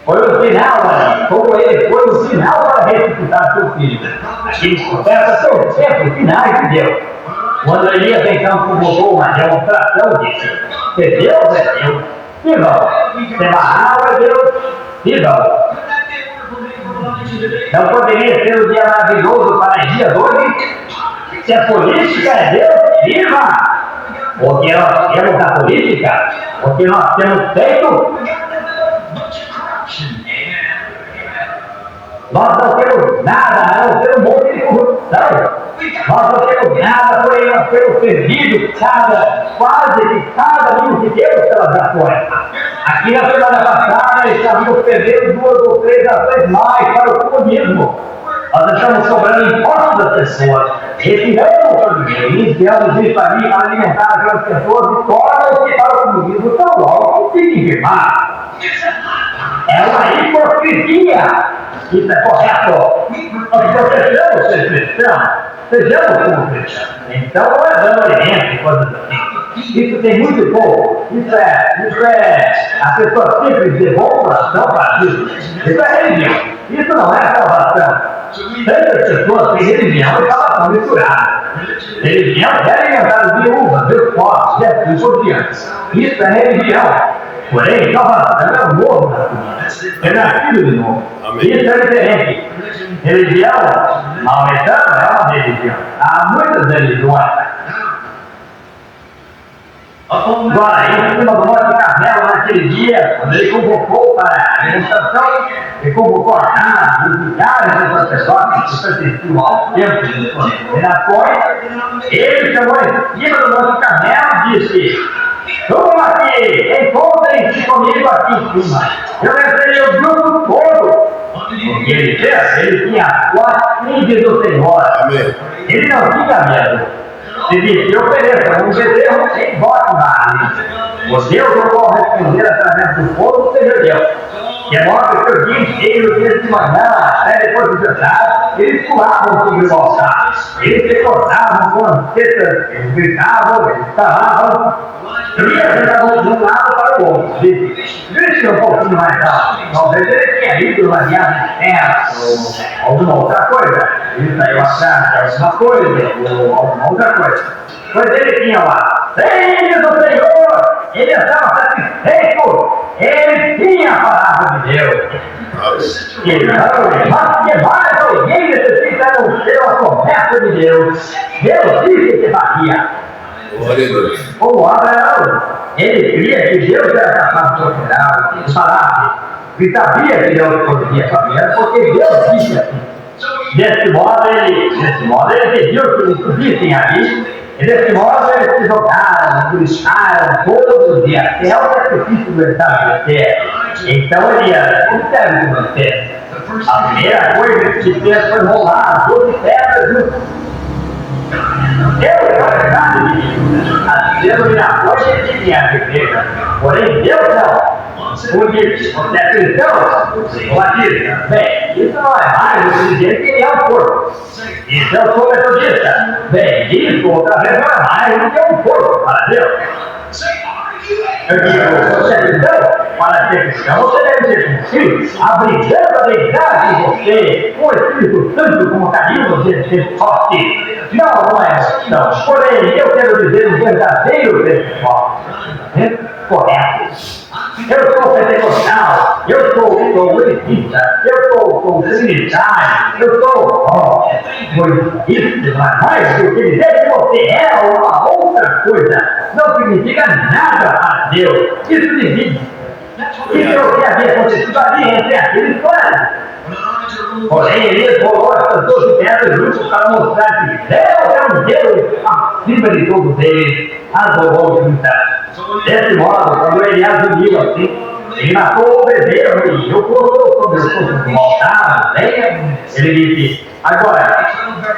Foi um sinal ali, como ele foi um sinal para ressuscitar seu filho. Aqueles profetas são sempre sinais de Deus. Quando Elias então convocou uma demonstração, disse: se Deus é Deus, se vão. Se Baal é Deus, se vão. Não poderia ser um dia maravilhoso para Elias hoje? Se a política é Deus, viva! Porque nós temos a política, porque nós temos feito. Nós não temos nada, não temos um monte de corrupção. Nós não temos nada, porém nós temos perdido quase cada mil de Deus pelas ações. Aqui na semana passada estávamos perdendo 2 ou 3 ações mais para o comunismo. Nós estamos cobrando impostos das pessoas, retiramos o dinheiro, iniciamos isso ali para alimentar aquelas pessoas e tornam-se para o comunismo tão logo que firmar. É uma hipocrisia. Isso é correto. Nós precisamos ser cristãos, sejamos como cristãos. Então não é dando alimento e coisas assim. Isso tem muito pouco. Isso é a pessoa simples de bom coração para isso. Isso é religião. Isso não é salvação. Tantas pessoas têm religião e salvação misturada. Religião é alimentar os viúvas, os pobres, e assim por diante. Isso é religião. Porém, salvação é o novo nascimento. É nascido de novo. Isso é diferente. Religião, maometana é uma religião. Há muitas religiões. Agora, em cima do Monte Carmelo, naquele dia, quando ele convocou para a demonstração, ele convocou a casa, os milhares de sacerdotes que pertenciam ao templo de suas denominações, ele chamou em cima do Monte Carmelo e disse: subam aqui, encontrem-se comigo aqui em cima. Eu reservei o grupo todo. Porque ele fez, ele tinha a cruz do Senhor. Amém. Ele não tinha medo. Ele disse: eu ofereço um bezerro em vosso vale. O Deus eu vou responder através do fogo, seja Deus. Que é mostra que o dia inteiro, o dia de manhã, até depois do jantar, eles pulavam sobre o altar. Eles se cortavam com as tetas, eles gritavam, eles falavam. Elias andava de um lado para o outro. Disse um pouquinho mais alto. Talvez ele tenha ido numa viagem de terra ou alguma outra coisa. Ele saiu atrás de alguma coisa ou alguma outra coisa. Pois ele tinha lá: Senhor do Senhor! Ele estava satisfeito! Ele tinha a palavra de Deus! E não, mas que mais alguém necessita não ser a promessa de Deus? Deus disse que faria. Glória a Deus. O Abraão, ele cria que Deus era capaz de operar, de falar, e sabia que Deus poderia fazer, porque Deus disse assim. Desse modo ele pediu que eles subissem ali, e desse modo eles se jogaram, gritaram todos e até o sacrifício do estabelecer. Então ele observe com você. A primeira coisa que fez foi rolar as 12 pedras juntas. Deus, na verdade, as denominações ele tinha a igreja, porém Deus não. Porque você é cristão, o batista, bem, isso não é mais do que dizer que ele é um corpo. E se eu sou metodista, bem, isso outra vez não é mais do que um corpo para Deus. Eu digo, você é cristão? Para ser cristão, você deve ser consigo, abrigando a verdade em você, com o Espírito Santo como caminho, você deve ser forte. Não é cristão. Porém, eu quero dizer um verdadeiro pentecostal, correto. Eu sou pentecostal, eu sou budista, eu sou trinitário, eu sou isso, mas mais do que dizer que você é uma outra coisa, não significa nada para Deus. Isso significa isso é o que havia acontecido ali entre aqueles planos. Porém, ele colocou essas 12 pedras juntos para mostrar que Deus é um Deus acima de todos eles, adorou juntas. Desse modo, quando ele agiu assim, ele matou o bezerro e o colocou sobre o corpo do altar, ele disse, agora,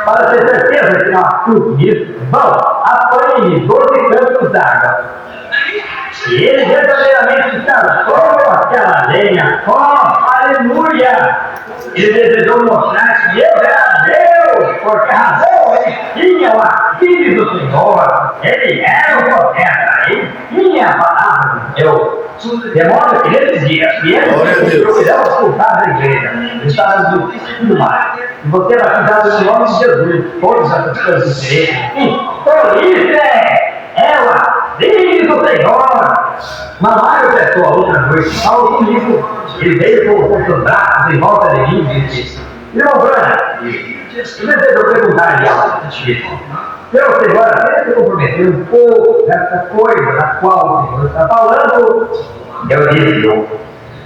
para ter certeza que não há fruto nisso, vão, apanhe 12 cantos d'água. E ele verdadeiramente estava sobre aquela lenha, aleluia! Ele desejou mostrar que eu era Deus, porque a razão ele tinha o Espírito do Senhor, ele era o profeta, ele tinha a palavra de Deus. De modo que nesses dias, se ele procurava escutar da igreja, ele estava tudo mais. E você vai cuidar do nome de Jesus, todas essas coisas diferentes. Por isso ela diz o Senhor. Mamãe, pessoal, outra noite, Paulo comigo, ele veio com seus braços em volta de mim e disse, irmão Brana, deixa eu perguntar ali algo. Seu Senhor, até se comprometer um pouco dessa coisa da qual o Senhor está falando. Eu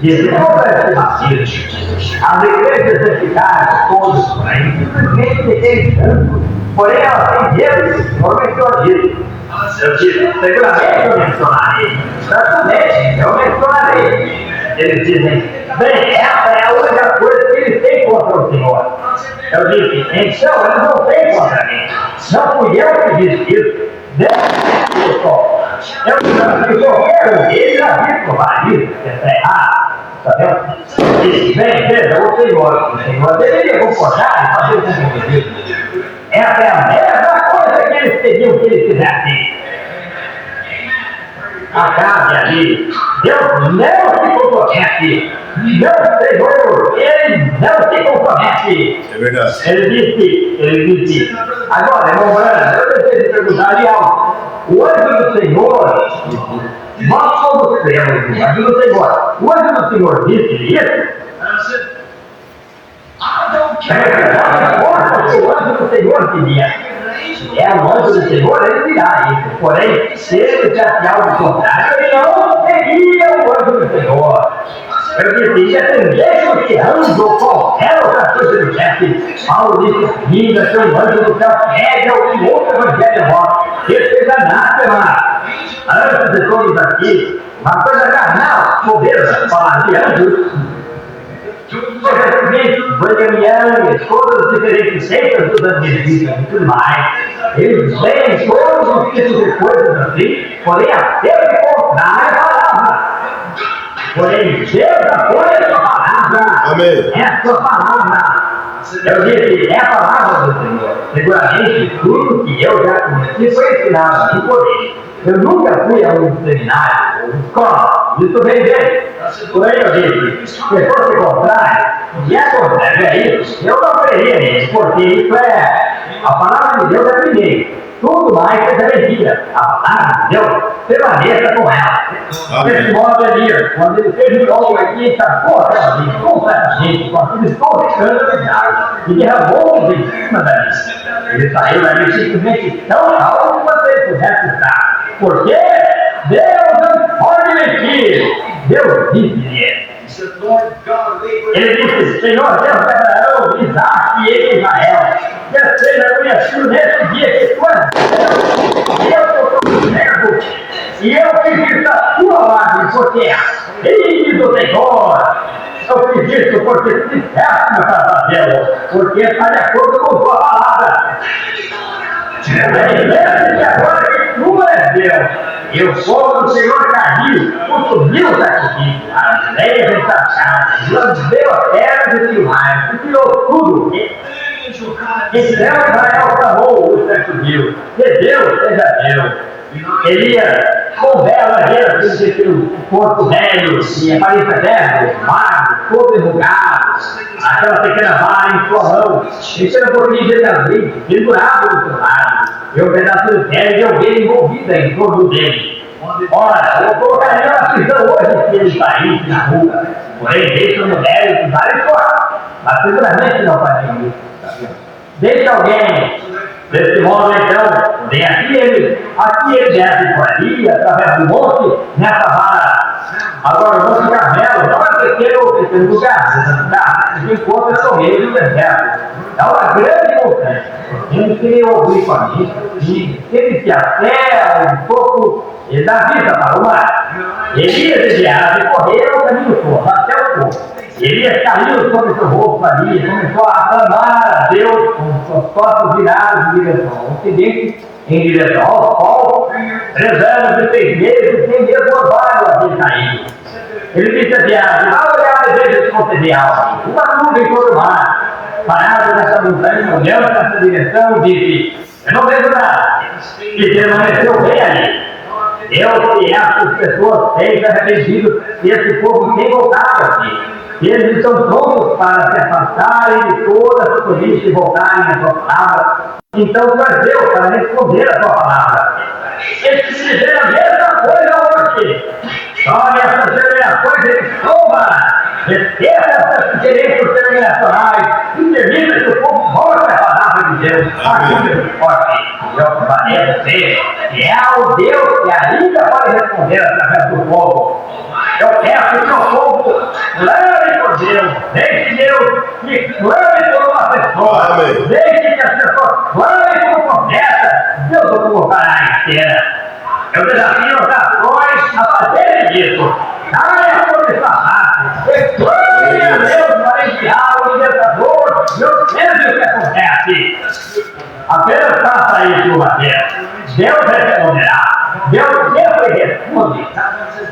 disse, qual é esse racismo? As igrejas verticais, todos por aí, simplesmente têm tanto, porém elas têm Deus, o Senhor mencionou disso. Eu disse, seguramente eu mencionarei, certamente eu mencionarei. Eles dizem, bem, essa é a única coisa que eles têm contra o Senhor. Eu disse, então eles não têm contra mim. Não fui eu que disse isso. Deus só. Eu disse, qualquer um deles já vi provar isso, que está errado. Está vendo? Disse, bem, veja, o Senhor deveria concordar e fazer o compromisso. Essa é a mesma coisa que eles pediam que eles fizessem. Acabe ali. Deus não se compromete. Não, Senhor, ele não se compromete. É verdade. Ele disse. Agora, irmão Brana, eu desejo perguntar-lhe algo. O anjo do Senhor, nós somos cremos no anjo do Senhor. O anjo do Senhor disse isso? O anjo do Senhor diria. É o anjo do Senhor, ele dirá isso. Porém, se ele dissesse algo contrário, ele não seria o anjo do Senhor. Eu disse, independente que anjo ou qualquer outra coisa do chefe, Paulo disse, ainda que um anjo do céu pega o que outro evangelho morre. Isso seja anátema. Antes de todos aqui, uma coisa carnal, pobreza, falar de anjos. Brigham Young, todas as diferentes seitas dos adventistas e tudo mais, eles leem todos os tipos de coisas assim, porém aquele contrário à palavra. Porém, Deus apoia essa palavra. Amém. Essa palavra. Eu disse, é a palavra do Senhor. Seguramente, tudo que eu já conheci foi ensinado a mim por ele. Eu nunca fui a um seminário ou escola. Isso vem dele. Porém, eu disse, se fosse contrário, e é contrário, é isso, eu não creria nisso, porque isso é a palavra de Deus é primeiro. Tudo mais é mentira. A palavra de Deus, permaneça com ela. Desse modo, Elias, quando ele fez o homem aqui, encapou aquela vida completamente, com aqueles 12 cantos de água, e derramou-os em cima dali. Ele saiu dali simplesmente tão calmo quanto ele pudesse estar. Porque Deus não pode mentir. Deus disse-lhe. Ele disse, Senhor Deus de Abraão, Isaac e Israel, que seja conhecido nesse dia que tu és Deus, eu sou teu servo, e eu fiz isso a tua ordem, porque filho do Senhor, eu fiz isso porque tu disseste para fazê-lo, porque está de acordo com tua palavra. Lembre-se agora que tu és Deus. E o fogo do Senhor caiu, consumiu o sacrifício, as leias ensachadas, lambeu a terra de filmar, e tirou tudo. Então Israel clamou o santo Deus, que Deus seja Deus. Elias com bela gente, aquele corpo velho, e aparência velho, magro, todo enrugado, aquela pequena vara em sua mão, mexendo por mim geralmente, pendurado no seu lado, e um pedaço de pele de alguém envolvida em torno dele. Ora, eu colocaria na prisão hoje se ele saísse na rua, porém deixa o mulher usar ele fora, mas seguramente não faria isso. Deixa alguém. Desse modo, então, vem aqui ele desce por ali, através do monte, nessa vara. Agora, o Monte Carmelo não é pequeno lugar, que encontra no meio do deserto. É uma grande montanha. Ele queria ouvir com a mim, e ele se até um pouco da vista para o mar. Elias de viagem correu o caminho todo, até o topo. Elias caiu sobre seu rosto ali e começou a clamar a Deus com suas costas viradas em direção ao ocidente, em direção ao sol, 3 anos e 6 meses, sem mesmo orvalho havia caído. Ele disse a viagem: vá olhar a desejo de conceder algo, uma nuvem sobre o mar. Parado nessa montanha, olhando nessa direção, disse: eu não vejo nada. E permaneceu bem ali. Deus que essas pessoas têm se arrependido, e esse povo tem voltado aqui. Eles estão prontos para se afastarem de toda a sua lista e voltarem à sua palavra. Então, tu és Deus para responder a tua palavra. Eles fizeram a mesma coisa hoje. Tome essas gerações de soma. Esqueça essas diferenças terminacionais e permita que o povo volte à palavra de Deus. Ajude-nos forte. Deus vai ser, que é o Deus que ainda pode responder através do povo. Eu peço que o povo clame por Deus, deixe Deus que clame por uma pessoa, deixe que as pessoas clamem por profeta, Deus o colocará em cena. Eu desafio as nações a fazerem isso. Caia por essa parte, clame a Deus para enviar o libertador e observe o que acontece. Apenas faça isso uma vez. Deus responderá. Deus sempre responde.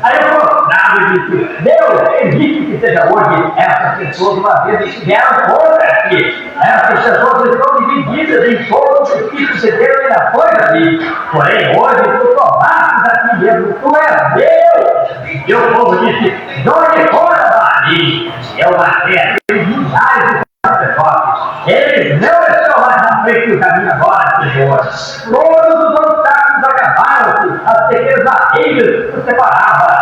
Aí eu mostrava e disse: Deus, permite que seja hoje essas pessoas uma vez estiveram contra aqui. Essas pessoas estão divididas em todos os tipos de denominações ali. Porém, hoje tu provaste aqui mesmo, tu és Deus. E o povo disse: jogue fora dali. Eu matei aqueles milhares de sacerdotes. Eles não estão mais na frente do caminho agora, Senhor. Todos os obstáculos acabaram-se, as pequenas barreiras se separavam.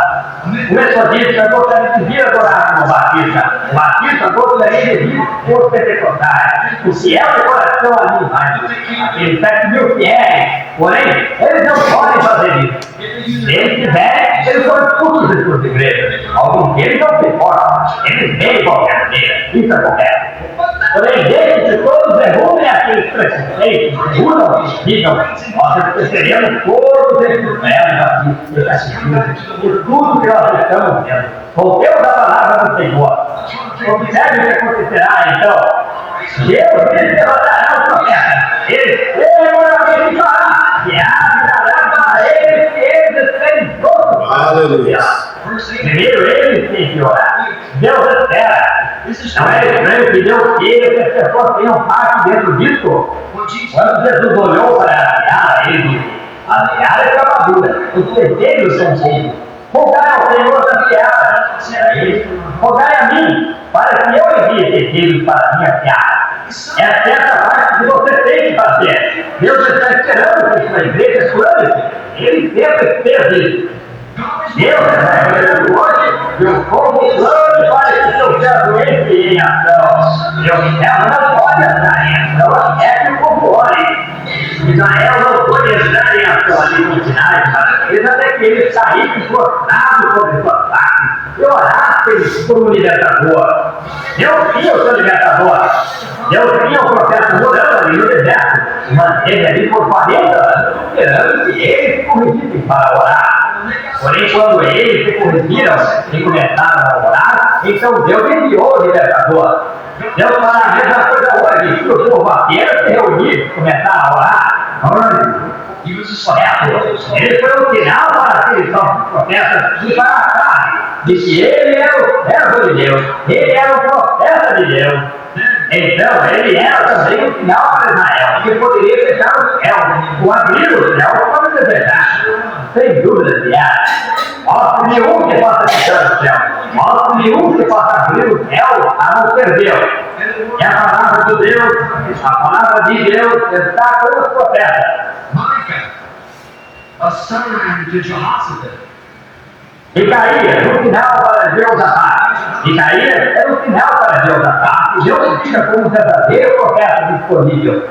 O metodista gostaria de vir adorar como Batista. O Batista gostaria de vir por pentecostais. O fiel de coração ali vai. Aqueles 7.000 fiéis. Porém, eles não podem fazer isso. Se eles quiserem, eles são expulsos de suas igrejas. Alguns deles não se importam. Eles veem de qualquer maneira. Isso é correto. Porém, desde que todos derrubem aqueles preconceitos, mudam e digam: nós receberemos todos esses velhos aqui, e tudo que nós estamos vendo. Voltemos à palavra do Senhor. Observe o que acontecerá então. Deus levantará o profeta. Ele seguramente fará. E avisará para eles que eles estarem todos. Aleluia. Primeiro eles têm que orar. Deus espera. Não é estranho que Deus queira que as pessoas tenham parte dentro disso? Quando Jesus olhou para a seara, ele disse: a seara é trabalhadura, os cemitérios são cheios. Rogai ao Senhor da seara. Rogai a mim, para que eu envie cemitérios para a minha seara. Essa é essa parte que você tem que fazer. Deus está esperando que sua igreja clame. Ele sempre fez isso. Deus está esperando hoje que o povo clame para que seu servo entre em ação. Meu servo não pode entrar em ação até que o povo ore. Israel não pode entrar em ação ali no sinais para eles até que eles saíssem prostrados sobre suas faces e orassem por um libertador. Deus tinha o seu libertador. Deus tinha o profeta morando ali no deserto e manteve ali por 40 anos, esperando que eles se corrigissem para orar. Porém, quando eles se corrigiram e começaram a orar, então Deus enviou o libertador. Deus fará a mesma coisa hoje, que o povo apenas se reunir e começar a orar. Ele foi um sinal para aqueles novos profetas e para a chave de que ele era o servo de Deus, ele era o profeta de Deus. Então, ele era também um sinal para Israel, que poderia fechar o céu, ou abrir o céu para desejar. sem dúvida que há. Mostre nenhum que possa fechar o céu. Mostre nenhum que possa abrir o céu, a não ser Deus. E a palavra de Deus, a palavra de Deus está com os profetas. Micah, a sign to Jehoshaphat. Micaías, um sinal para Jeosafá. Micaías era um sinal para Jeosafá. E Deus fica como um verdadeiro profeta disponível.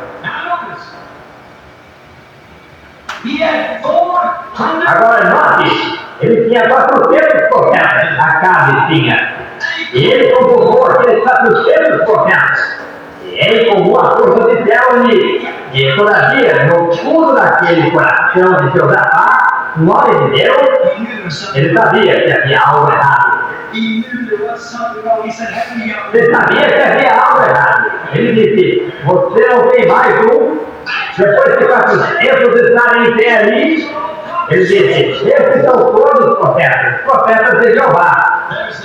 Agora note, ele tinha 400 profetas, Acabe tinha. E ele convocou aqueles 400 profetas. E ele tomou a força de céu ali. E todavia, no fundo daquele coração de Jeosafá, no nome de Deus, ele sabia que havia algo errado. Ele sabia que havia algo errado. Ele disse, você não tem mais um. Depois que 400 estarem em pé ali, ele disse, esses são todos profetas de Jeová.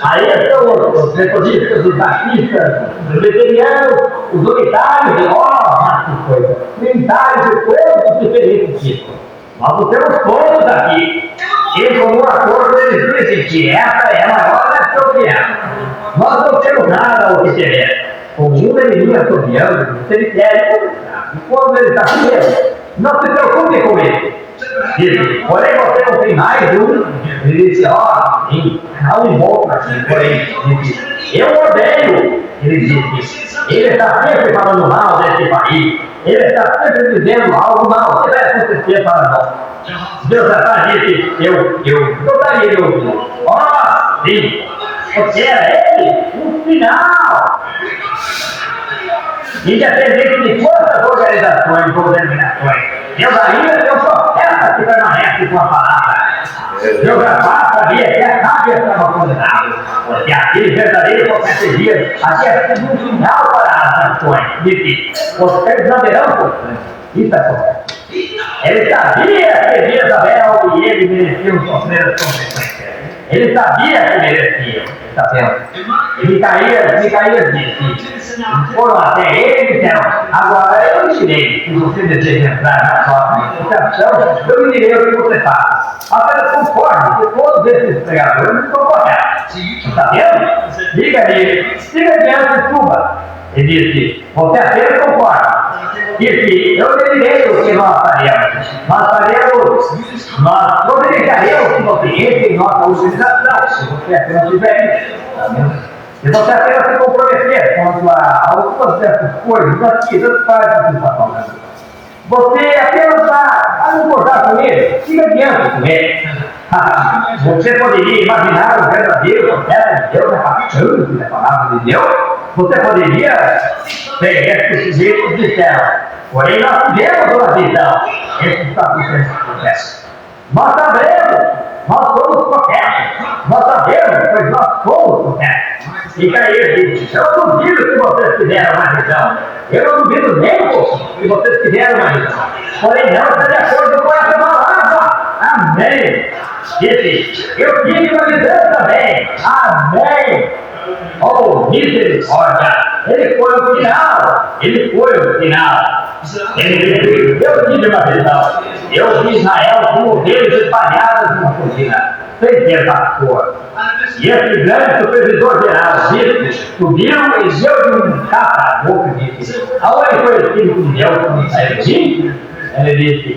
Aí estão os metodistas, os batistas, os veterianos, os unitários, mas que coisa, unitários de todos os diferentes tipos. Nós não temos todos aqui. E como acordo eles dizem que essa é a maior nação que é. Nós não temos nada ao que temer. O mundo ele vinha assobiando, se ele quer conversar. E quando ele está preso, não se preocupe com ele. Diz, porém você não tem mais um. Ele disse, sim, há um outro aqui, porém, disse, eu odeio. Ele disse, ele está sempre falando mal desse país. Ele está sempre dizendo algo mal que vai acontecer para nós. Deus já disse, eu gostaria de ouvir. Sim, porque era ele um sinal. Independente de quantas organizações ou denominações, Deus ainda tem um profeta que permanece com a palavra. Deus já sabia que a sábia estava condenada, porque aquele verdadeiro profeta Elias havia sido um sinal para as nações. Disse, vocês não verão constante. Isso é correto. Ele sabia que Jezabel e ele mereciam sofrer as consequências. Ele sabia que mereciam, está vendo? E Micaías disse, foram até ele e disseram, agora eu lhe direi, se você deseja entrar na próxima instrução, eu lhe direi o que você faz. Apenas conforme que todos esses pregadores estão corretos. Está vendo? Diga-lhe diante de suba. Ele disse, você apenas concorda. Disse, eu lhe direi o que nós faremos. Nós providenciaremos que você entre em nossa utilização, se você apenas tiver isso. Se você apenas se comprometer quanto a algumas dessas coisas aqui, das partes que está falando, você apenas vai concordar com ele, fica diante com ele. Você poderia imaginar o verdadeiro profeta de Deus arrastando-se na palavra de Deus? Você poderia ser esse sujeito de céu. Porém, nós tivemos uma visão. Esse está acontecendo com o profeta. Nós sabemos, nós somos profetas. Nós sabemos, pois nós somos profetas. E Caíra disse, eu não duvido que vocês tiveram uma visão. Eu não duvido nem um pouco que vocês tiveram uma visão. Porém, não está de acordo com essa palavra. Amém. Disse, eu tive uma visão também. Amém. Oh, misericórdia. Ele foi o final. Ele disse, eu tive uma visão. Eu vi Israel como ovelhas espalhadas numa colina, sem ter pastor. E esse grande supervisor geral disse, subiram e deu de um capa na boca e disse, aonde foi o Espírito de Deus quando saiu de mim? Ele disse,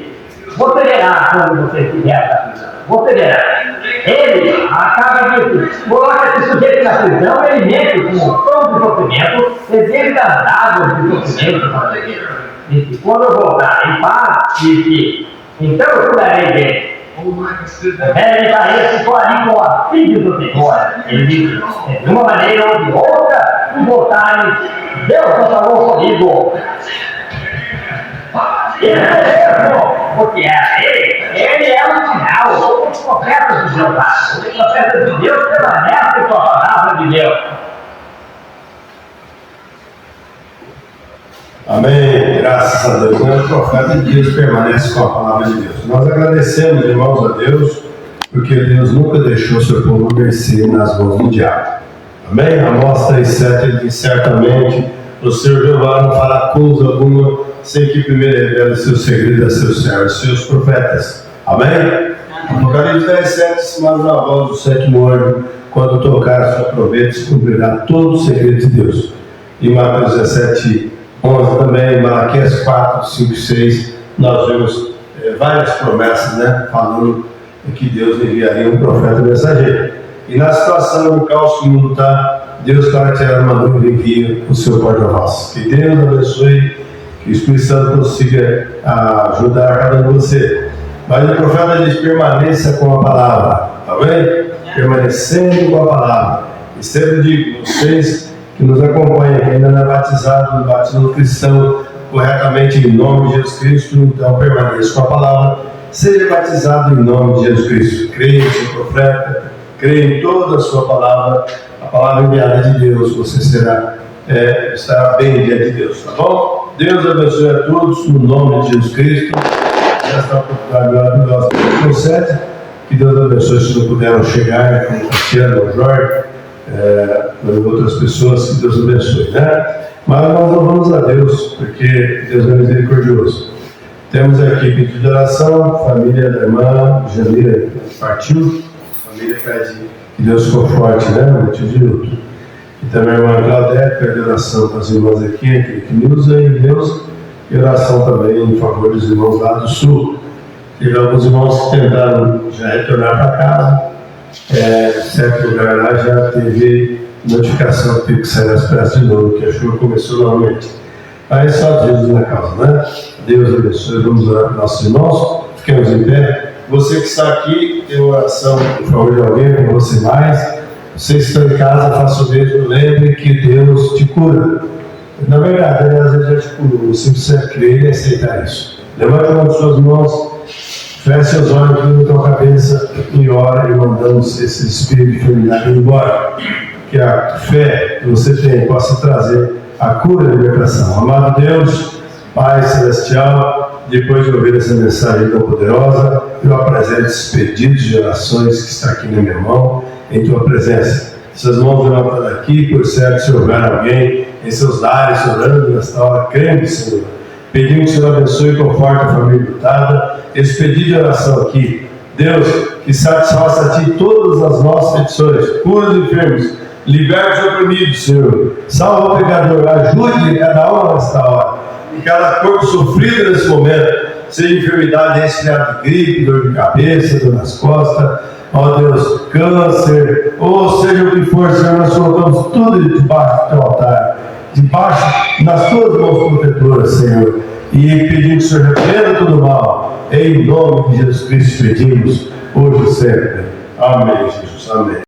você verá quando você tiver essa visão. Você verá. Ele acaba de coloca esse sujeito na prisão, ele mente com o som de sofrimento, ele dá dados de sofrimento para ele. Disse, quando eu voltar em paz, disse, então eu cuidarei dele. Ele ficou ali com a filha do Senhor. Ele disse, de uma maneira ou de outra, se voltarem, Deus não falou comigo. Ele é mesmo, porque ele é um sinal, os profetas de Deus, os profetas de Deus permanecem com a palavra de Deus. Amém, graças a Deus. O profeta de Deus permanece com a palavra de Deus. Nós agradecemos, irmãos, a Deus, porque Deus nunca deixou seu povo mercer nas mãos do diabo. Amém? Amós 3,7 ele diz, certamente o Senhor Jeová não fará coisa alguma sem que primeiro revele seus segredos a seus servos, seus profetas. Amém? Apocalipse 10:7, mas na voz do sétimo anjo, quando tocar a sua trombeta, se cumprirá todo o segredo de Deus. E Mateus 17:11 também, Malaquias 4:5-6, nós vemos várias promessas, né, falando que Deus enviaria um profeta mensageiro. E na situação do caos que o mundo está, Deus para tirar uma nuvem e envia o seu porta-voz. Que Deus abençoe, que o Espírito Santo consiga ajudar cada um de você. Mas o profeta diz: permaneça com a palavra, amém? Permanecendo com a palavra. E sempre digo, vocês que nos acompanham, que ainda não é batizado no batismo cristão corretamente em nome de Jesus Cristo, então permaneça com a palavra, seja batizado em nome de Jesus Cristo. Creia no seu profeta, creia em toda a sua palavra, a palavra enviada de Deus, você estará bem diante de Deus, tá bom? Deus abençoe a todos, no nome de Jesus Cristo. Esta oportunidade maravilhosa do concede, que Deus abençoe se não puderam chegar, como Cristiano, o Jorge, outras pessoas, que Deus abençoe, né? Mas nós louvamos a Deus, porque Deus é misericordioso. Temos aqui pedido de oração, família da irmã Jamila partiu, família pede que Deus conforte, né? No motivo de luto. E também a irmã Claudete pede oração para as irmãs aqui, que Nilza e Deus, e oração também em favor dos irmãos lá do sul. Teve alguns irmãos que tentaram já retornar para casa, certo lugar lá já teve notificação que teve que sair das pressas de novo, que a chuva começou novamente. Mas só Jesus na causa, né? Deus abençoe. Vamos orar para nossos irmãos, fiquemos em pé. Você que está aqui, tem uma oração em favor de alguém, com você mais. Você que está em casa, faça o mesmo. Lembre que Deus te cura. Na verdade, Ele às vezes já te curou. Você precisa crer e aceitar isso. Levante uma de suas mãos, feche seus olhos aqui na tua cabeça e ora, e mandamos esse espírito de enfermidade embora. Que a fé que você tem possa trazer a cura e a libertação. Amado Deus, Pai Celestial, depois de ouvir essa mensagem tão poderosa, eu apresento esses pedidos de orações que está aqui na minha mão, em Tua presença. Essas mãos levantadas aqui, por certo, se houver alguém em seus lares orando nesta hora, crendo, Senhor, pedindo que o Senhor abençoe e conforte a família lutada. Esse pedido de oração aqui, Deus, que satisfaça a Ti todas as nossas petições, cura os enfermos, liberte os oprimidos, Senhor, salva o pecador, ajude cada um nesta hora, e cada corpo sofrido nesse momento, seja enfermidade, resfriado de gripe, dor de cabeça, dor nas costas, ó Deus, câncer, ou seja o que for, Senhor, nós colocamos tudo debaixo do Teu altar, debaixo das Tuas mãos protetoras, Senhor, e pedimos que o Senhor repreenda todo o mal, em nome de Jesus Cristo pedimos, hoje e sempre. Amém, Jesus, amém.